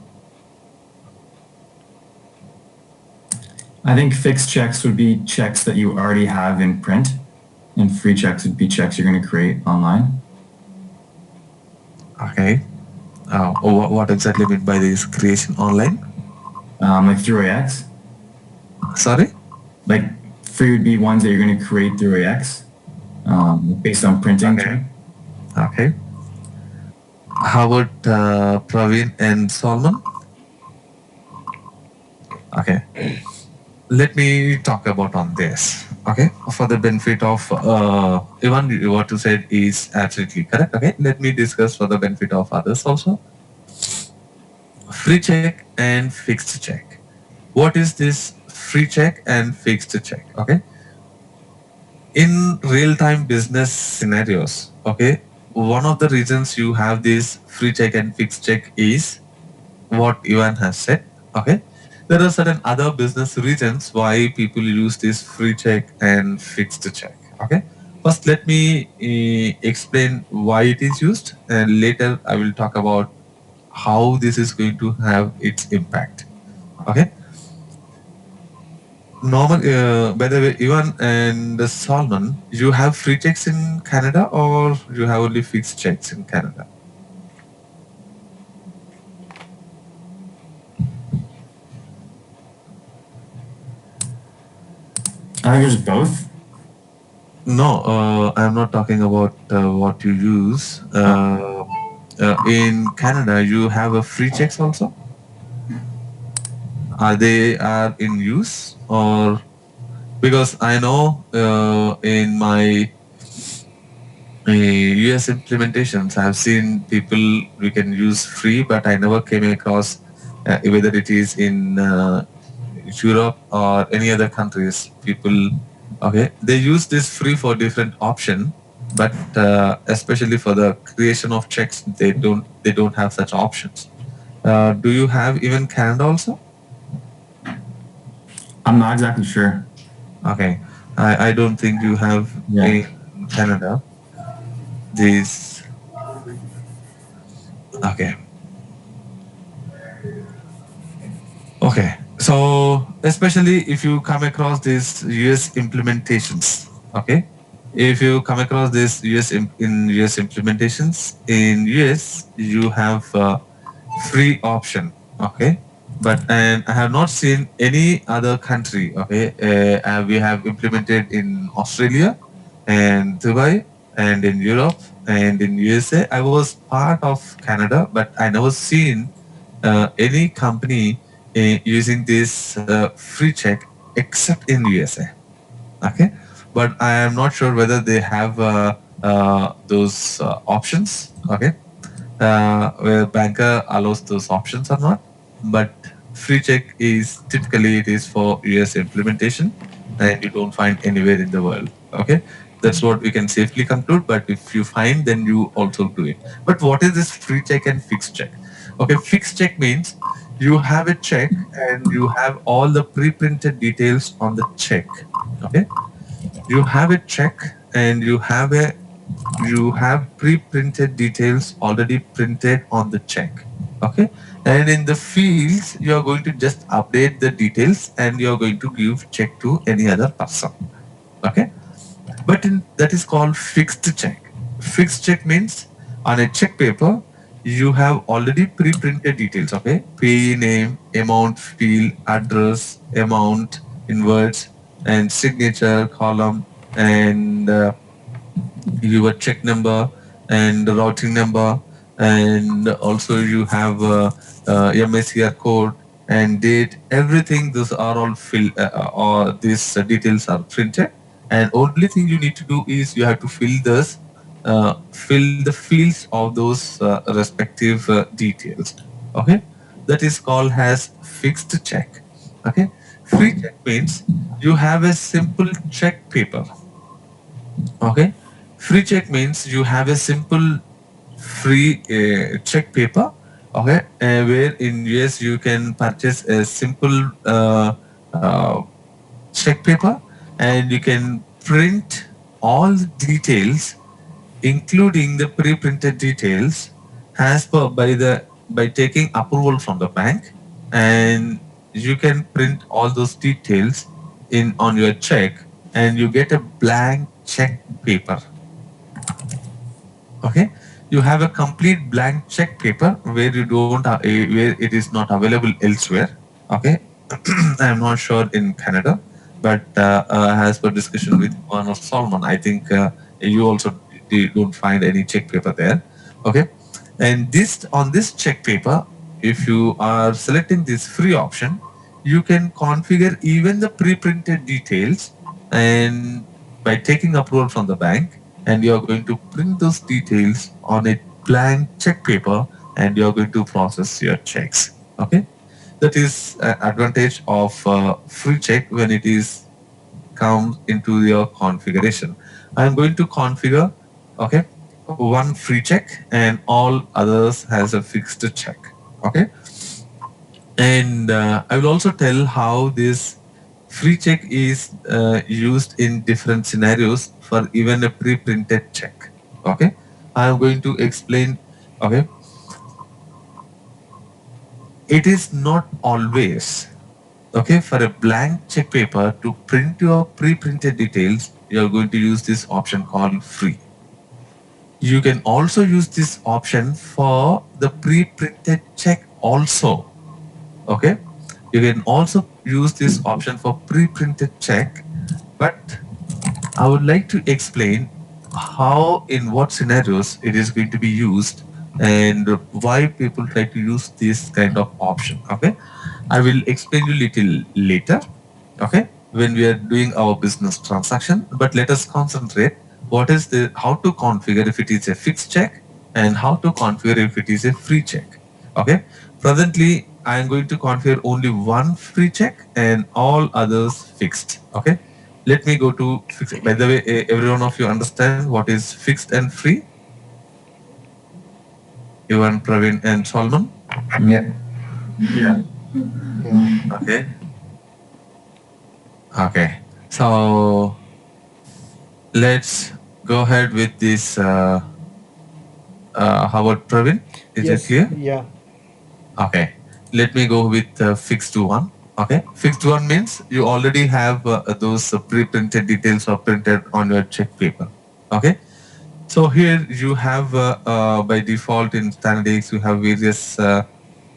I think fixed checks would be checks that you already have in print, and free checks would be checks you're going to create online. Okay. What exactly meant by this creation online? Like through AX. Sorry? Like free would be ones that you're going to create through AX based on printing. Okay. Okay. How about Praveen and Solomon? Okay. Let me talk about on this. Okay. For the benefit of Ivan, what you said is absolutely correct. Okay. Let me discuss for the benefit of others also. Free check and fixed check. What is this free check and fixed check? Okay. In real-time business scenarios, okay, one of the reasons you have this free check and fixed check is what Ivan has said. Okay, there are certain other business reasons why people use this free check and fixed check. Okay, first let me explain why it is used, and later I will talk about how this is going to have its impact. Okay, normal. By the way, Ivan and Salman, you have free checks in Canada, or you have only fixed checks in Canada? I think there's both. No, I'm not talking about what you use. In Canada, you have a free checks also. Are they are in use, or because I know in my US implementations, I've seen people we can use free, but I never came across whether it is in Europe or any other countries. People, okay, they use this free for different option, but especially for the creation of checks, they don't have such options. Do you have even Canada also? I'm not exactly sure. Okay, I don't think you have Yeah. in Canada. This okay. Okay, so especially if you come across these US implementations, okay, if you come across this in US implementations in US, you have free option, okay, but and I have not seen any other country, okay. We have implemented in Australia and Dubai and in Europe and in USA. I was part of Canada, but I never seen any company using this free check except in USA. Okay, but I am not sure whether they have those options. Okay, where banker allows those options or not. But free check is typically it is for US implementation, and you don't find anywhere in the world. Okay, that's what we can safely conclude. But if you find, then you also do it. But what is this free check and fixed check? Okay, fixed check means you have a check and you have all the pre-printed details on the check. Okay, you have a check and you have pre-printed details already printed on the check. Okay, and in the fields you are going to just update the details and you are going to give check to any other person. Okay, but that is called fixed check. Fixed check means on a check paper you have already pre-printed details. Okay, payee name, amount, field, address, amount in words, and signature column, and your check number and the routing number, and also you have MSCR code and date. Everything those are all or these details are printed, and only thing you need to do is you have to fill the fields of those respective details. Okay, that is called as fixed check. Okay, free check means you have a simple check paper. Okay, free check means you have a simple free check paper. Okay, where in US you can purchase a simple check paper and you can print all the details, including the pre-printed details, as per by taking approval from the bank, and you can print all those details in on your check, and you get a blank check paper. Okay, you have a complete blank check paper where you don't where it is not available elsewhere. Okay, I am not sure in Canada, but as per discussion with one of Solomon, I think you also don't find any check paper there. Okay, and this on this check paper, if you are selecting this free option, you can configure even the pre-printed details, and by taking approval from the bank, and you are going to print those details on a blank check paper, and you are going to process your checks. Okay, that is an advantage of free check when it is comes into your configuration. I'm going to configure, okay, one free check and all others has a fixed check. Okay, and I will also tell how this free check is used in different scenarios for even a pre-printed check. Okay, I am going to explain. Okay, it is not always okay for a blank check paper to print your pre-printed details. You are going to use this option called free. You can also use this option for the pre-printed check also. Okay, you can also use this option for pre-printed check, but I would like to explain how, in what scenarios it is going to be used, and why people try to use this kind of option. Okay, I will explain you little later. Okay, when we are doing our business transaction, but let us concentrate what is the how to configure if it is a fixed check and how to configure if it is a free check. Okay, presently I am going to configure only one free check and all others fixed. Okay, let me go to fixed. By the way, every one of you understand what is fixed and free? Ivan, Praveen, and Solomon. Yeah. Yeah. Okay. Okay. So let's go ahead with this. How about Praveen? Is Yes. it clear? Yeah. Okay. Let me go with fixed one. Okay. Fixed one means you already have those pre-printed details or printed on your check paper. Okay. So here you have by default in Standard you have various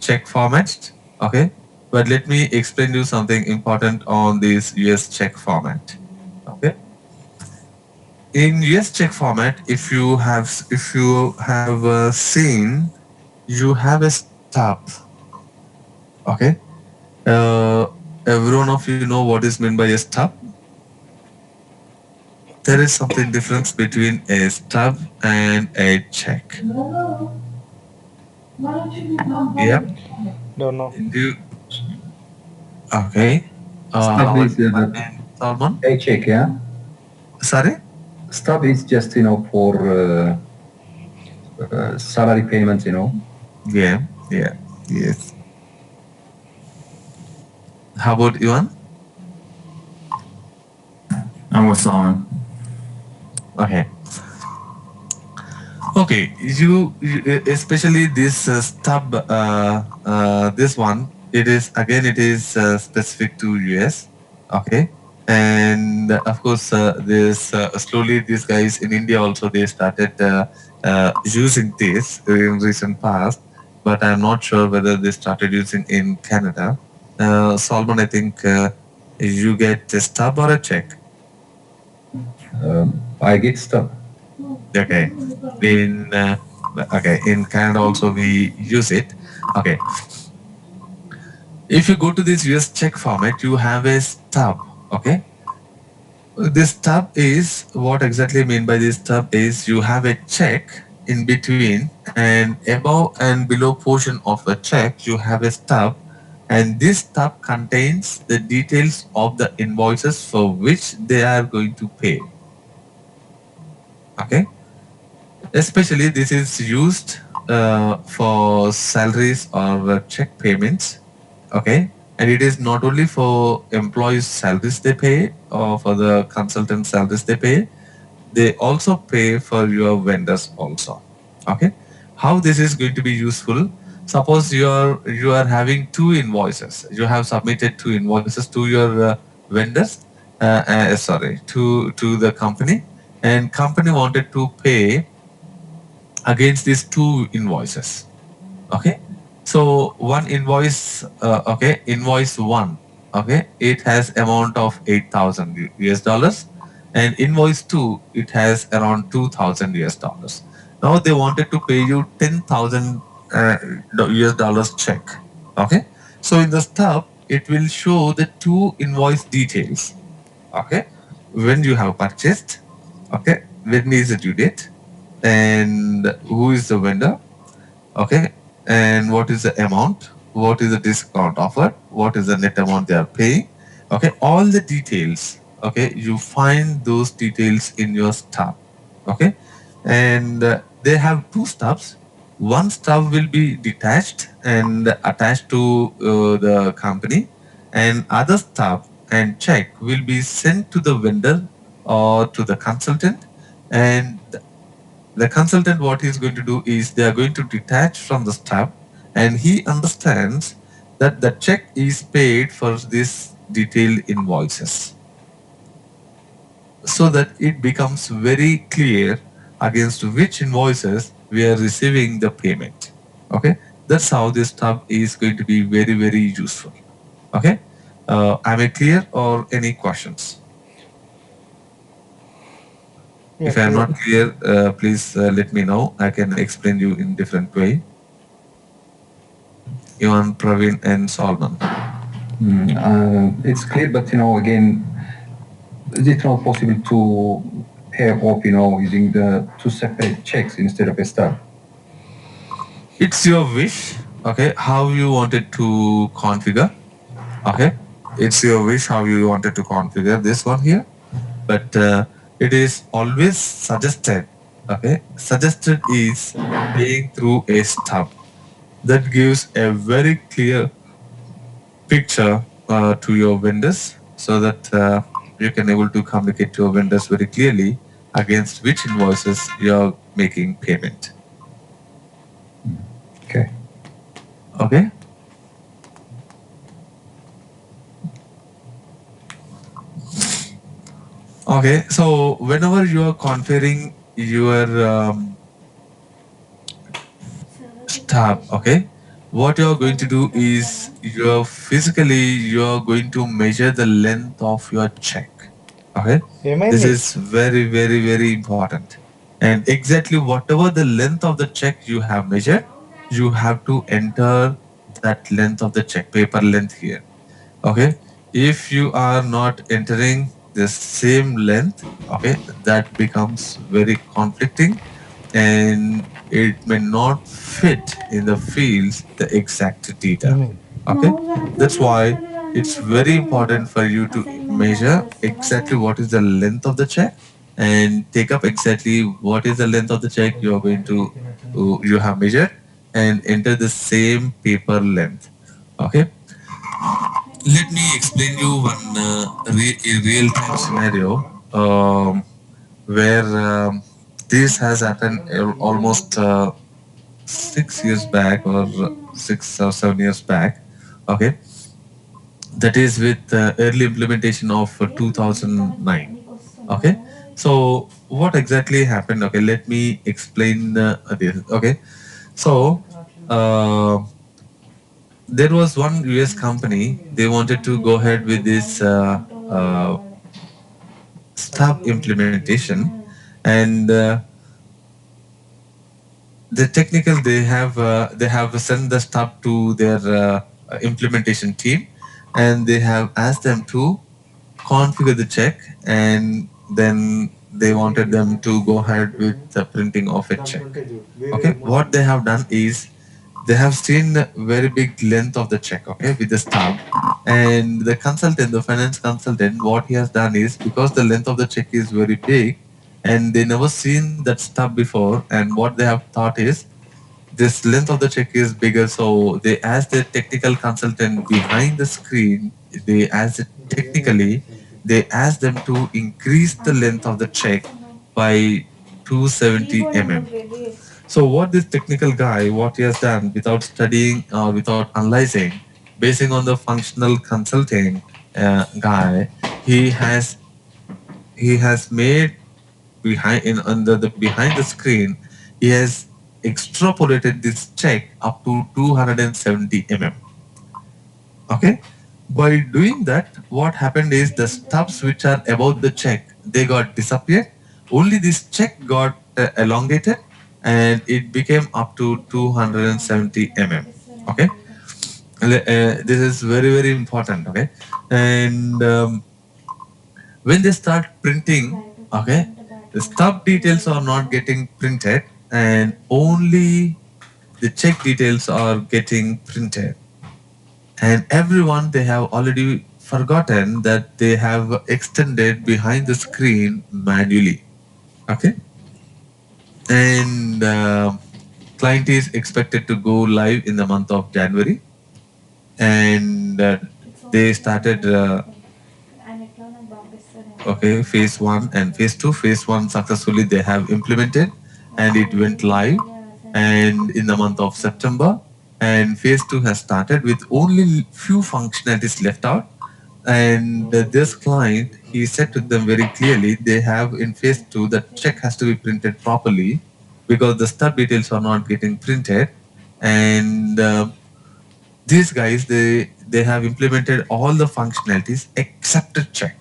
check formats. Okay. But let me explain you something important on this US check format. Okay. In US check format, if you have seen, you have a stub. Okay. Every one of you know what is meant by a stub. there is something difference between a stub and a check. Yeah. Don't know. Do you, okay. Stub How is is it, Salman? paycheck, yeah. Sorry. Stub is just for salary payments, Yeah. Yeah. Yes. How about Ivan? I'm with Solomon. Okay. Okay. Especially this stub, this one. It is specific to US. Okay. And of course, this slowly these guys in India also they started using this in recent past, but I'm not sure whether they started using in Canada. Solomon, I think you get a stub or a check. I get stub. Okay. In okay, in Canada also we use it. Okay. If you go to this US check format, you have a stub. Okay. This stub is what exactly I mean by this stub is you have a check in between, and above and below portion of a check you have a stub, and this stub contains the details of the invoices for which they are going to pay. Okay. Especially this is used for salaries or check payments. Okay. And it is not only for employees salaries they pay or for the consultant salaries they also pay for your vendors also. Okay. How this is going to be useful? Suppose you are having two invoices. You have submitted two invoices to your vendors. Sorry, to the company, and company wanted to pay against these two invoices. Okay. So one invoice, okay, invoice one, okay, it has amount of 8,000 US dollars, and invoice two, it has around 2,000 US dollars. Now they wanted to pay you 10,000 US dollars check. Okay. So in the stub, it will show the two invoice details. Okay. When you have purchased, okay, when is the due date, and who is the vendor, okay, and what is the amount, what is the discount offer, what is the net amount they are paying, okay, all the details, okay, you find those details in your stub. Okay. And they have two stubs. One stub will be detached and attached to the company, and other stub and check will be sent to the vendor or to the consultant. And the consultant, what he's going to do is they are going to detach from the stub, and he understands that the check is paid for this detailed invoices, so that it becomes very clear against which invoices we are receiving the payment. Okay. That's how this stub is going to be very, very useful. Okay. Am I clear or any questions? Yeah, If I am clear. not clear, please let me know. I can explain you in different way. Ivan, Praveen, and Solomon. It's clear, but again, is it not possible to pair up, using the two separate checks instead of a stub? It's your wish. Okay, how you wanted to configure. Okay, it's your wish how you wanted to configure this one here. But it is always suggested. Okay, suggested is paying through a stub. That gives a very clear picture to your vendors, so that you can able to communicate to your vendors very clearly against which invoices you are making payment. Okay. Okay. Okay. So whenever you are configuring your stub, okay, what you are going to do is you are going to measure the length of your check. Okay. This Remind me. is very, very, very important. And exactly whatever the length of the check you have measured, you have to enter that length of the check, paper length here. Okay. If you are not entering the same length, okay, that becomes very conflicting, and it may not fit in the fields the exact data. Okay, that's why it's very important for you to measure exactly what is the length of the check and take up exactly what is the length of the check you are going to you have measured and enter the same paper length. Okay, let me explain you one real time scenario where this has happened almost 6 years back or 6 or 7 years back. Okay, that is with early implementation of 2009. Okay, so what exactly happened? Okay, let me explain this. Okay, so uh, there was one US company, they wanted to go ahead with this stub implementation, and the technical they have sent the stuff to their implementation team, and they have asked them to configure the check, and then they wanted them to go ahead with the printing of a check. Okay, what they have done is they have seen the very big length of the check, okay, with the stub, and the consultant, the finance consultant, what he has done is, because the length of the check is very big and they never seen that stub before, and what they have thought is this length of the check is bigger, so they asked the technical consultant behind the screen, they asked it technically, they asked them to increase the length of the check by 270 mm. So what this technical guy, what he has done without studying or without analyzing, basing on the functional consulting guy, he has he has made behind in under the behind the screen, he has extrapolated this check up to 270 mm. Okay, by doing that, what happened is the stubs which are above the check, they got disappeared. Only this check got elongated, and it became up to 270 mm. Okay, this is very very important. Okay, and when they start printing, okay, the stub details are not getting printed, and only the check details are getting printed, and everyone, they have already forgotten that they have extended behind the screen manually. Okay, and client is expected to go live in the month of January, and they started okay, phase 1 and phase 2. Phase 1 successfully they have implemented, and it went live and in the month of September, and phase 2 has started with only few functionalities left out. And this client, he said to them very clearly, they have in phase 2 that check has to be printed properly because the stub details are not getting printed. And these guys, they have implemented all the functionalities except a check,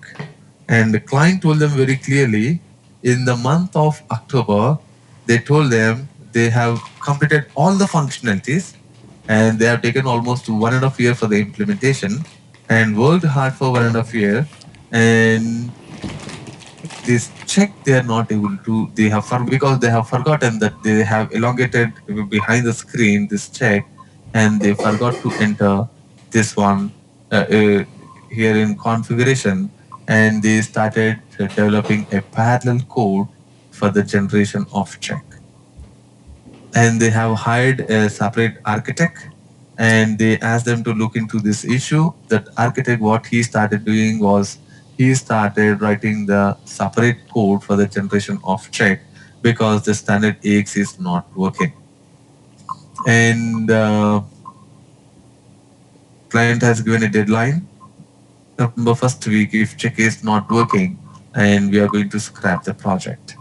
and the client told them very clearly in the month of October, they told them they have completed all the functionalities, and they have taken almost 1.5 years for the implementation and worked hard for 1.5 years. And this check they are not able to, they have because they have forgotten that they have elongated behind the screen this check, and they forgot to enter this one here in configuration, and they started developing a parallel code for the generation of check, and they have hired a separate architect, and they asked them to look into this issue. That architect, what he started doing was he started writing the separate code for the generation of check because the standard AX is not working. And client has given a deadline, November first week, if check is not working, and we are going to scrap the project.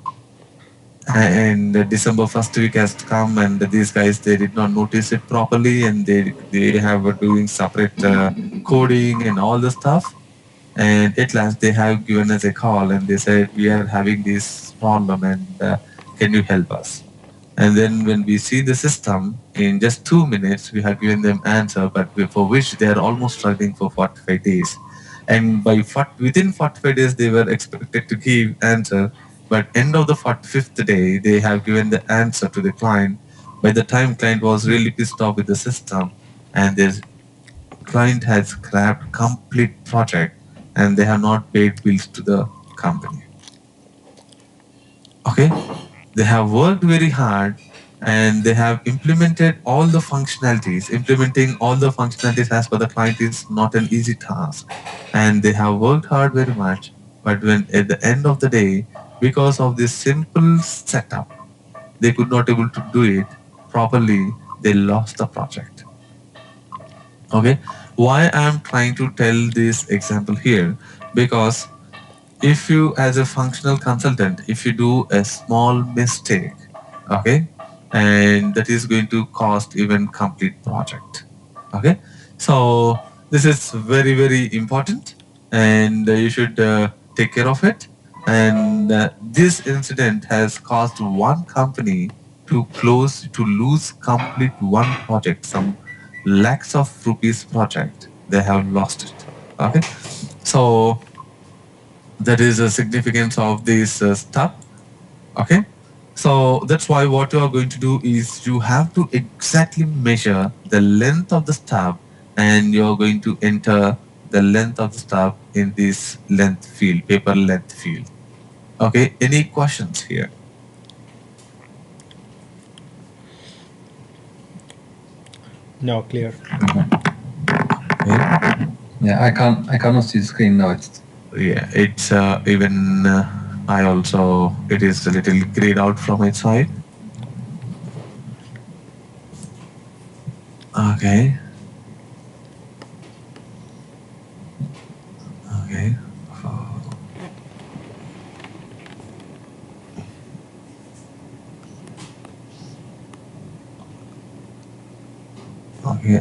And December first week has come, and these guys, they did not notice it properly, and they have doing separate coding and all the stuff. And at last they have given us a call, and they said we are having this problem, and can you help us? And then when we see the system, in just 2 minutes we have given them answer, but for which they are almost struggling for 45 days. and within 45 days they were expected to give answer, but end of the 45th day they have given the answer to the client. By the time client was really pissed off with the system, and their client has scrapped complete project, and they have not paid bills to the company. Okay, they have worked very hard, and they have implemented all the functionalities. Implementing all the functionalities as per the client is not an easy task, and they have worked hard very much. But when at the end of the day, because of this simple setup, they could not able to do it properly, they lost the project. Okay, why I'm trying to tell this example here? Because if you, as a functional consultant, if you do a small mistake, okay, and that is going to cost even complete project. Okay, so this is very very important, and you should take care of it. And this incident has caused one company to lose complete one project, some lakhs of rupees project. They have lost it. Okay, so that is the significance of this stuff. Okay, so that's why what you are going to do is you have to exactly measure the length of the stub, and you're going to enter the length of the stub in this length field, paper length field. Okay, any questions here? No, clear. Okay. Yeah, I cannot see the screen now. Yeah, it's even I also, it is a little grayed out from its side. Okay. Okay. Okay.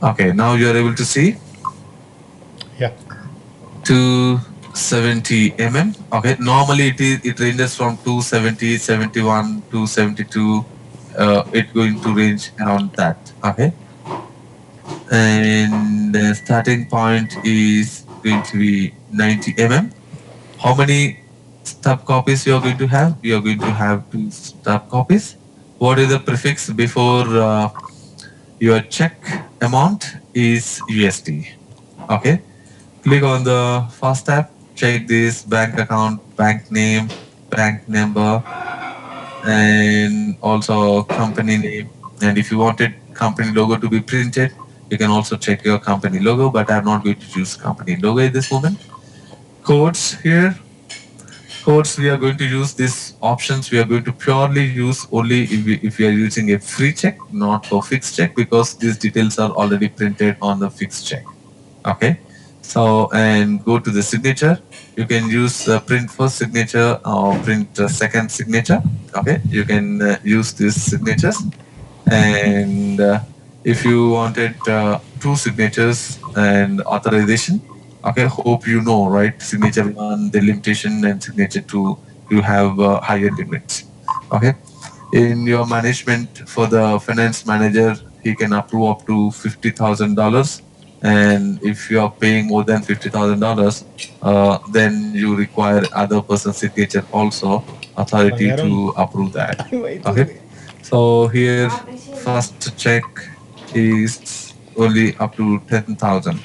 Okay, now you are able to see Yeah. 270 mm. Okay, normally it ranges from 270, 71 to 72. It's going to range around that. Okay, and the starting point is going to be 90 mm. How many stub copies you are going to have? You are going to have 2 stub copies. What is the prefix before your check amount is USD. Okay, click on the first tab, check this bank account, bank name, bank number, and also company name. And if you wanted company logo to be printed, you can also check your company logo, but I'm not going to choose company logo at this moment. Codes here. Codes, we are going to use these options. We are going to purely use only if we are using a free check, not for fixed check, because these details are already printed on the fixed check. Okay, so and go to the signature. You can use print first signature or print second signature. Okay, you can use these signatures, and if you wanted 2 signatures and authorization. Okay, hope you know, right? Signature 1, the limitation, and signature 2, you have higher limits. Okay, in your management, for the finance manager, he can approve up to $50,000. And if you are paying more than $50,000, then you require other person's signature also, authority to approve that. Okay, so here first check is only up to 10,000.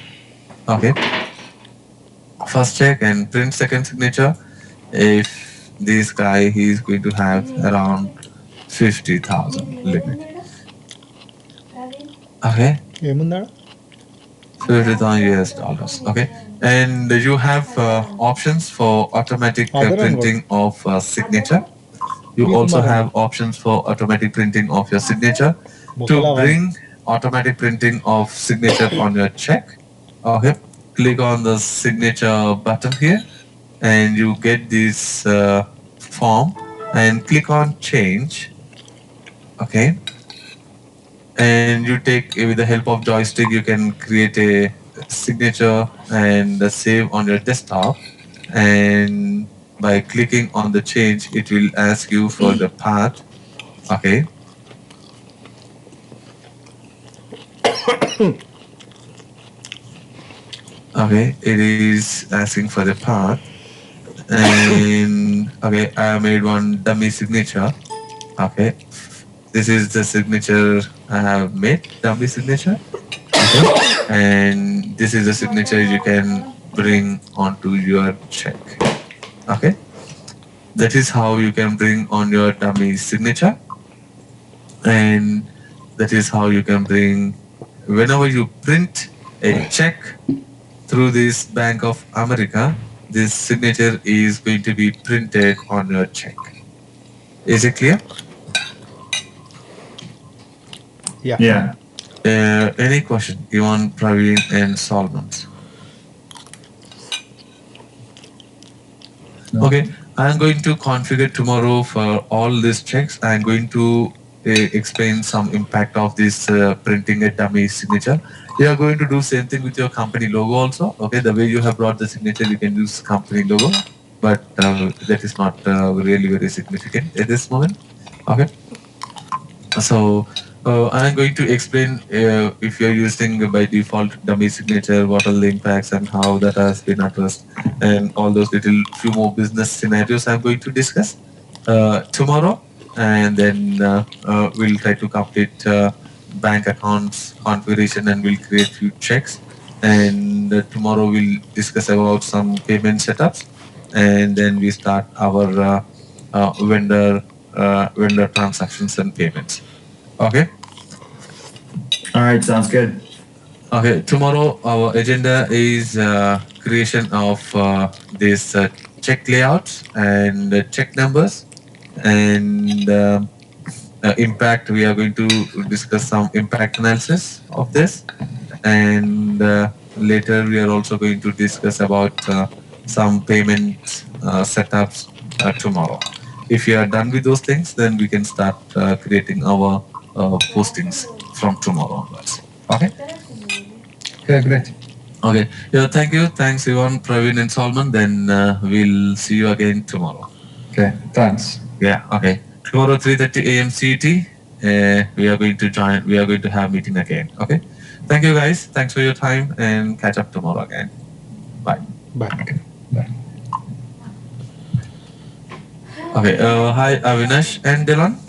Okay, first check and print second signature. If this guy, he's going to have around 50,000 limit. Okay, ఏముందాడ 50,000 US dollars. Okay, and you have options for automatic Other printing of signature. You Please, also Maran. have options for automatic printing of your signature. To Mukala one. bring automatic printing of signature on your check, okay, click on the signature button here, and you get this form, and click on change. Okay, and you take, with the help of joystick, you can create a signature and save on your desktop. and by clicking on the change, it will ask you for the path. Okay. Okay, it is asking for the path, and okay, I made one dummy signature. Okay, this is the signature I have made, dummy signature. Okay, and this is the signature you can bring onto your check. Okay, that is how you can bring on your dummy signature, and that is how you can bring whenever you print a check through this Bank of America, this signature is going to be printed on your check. Is it clear? Yeah. Yeah. Any question? Ivan, Praveen, and Solomon. No. Okay, I'm going to configure tomorrow for all these checks. I'm going to explain some impact of this printing a dummy signature. You are going to do same thing with your company logo also. Okay, the way you have brought the signature, you can use company logo, but that is not really very significant at this moment. Okay, so I'm going to explain if you're using by default dummy signature, what are the impacts and how that has been addressed, and all those little few more business scenarios I'm going to discuss tomorrow, and then we'll try to complete bank accounts configuration and we'll create few checks. And tomorrow we'll discuss about some payment setups, and then we start our vendor transactions and payments. Okay. All right. Sounds good. Okay. Tomorrow our agenda is creation of this check layouts and check numbers and impact. We are going to discuss some impact analysis of this, and later we are also going to discuss about some payment setups tomorrow. If you are done with those things, then we can start creating our postings from tomorrow onwards. Okay. Okay, great. Okay. Yeah. Thank you. Thanks, Ivan, Praveen, and Solomon. Then we'll see you again tomorrow. Okay, thanks. Yeah. Okay. Tomorrow 3:30 a.m. CET. We are going to join. We are going to have meeting again. Okay. Thank you, guys. Thanks for your time, and catch up tomorrow again. Bye. Bye. Okay, bye. Okay. Hi, Avinash and Dylan.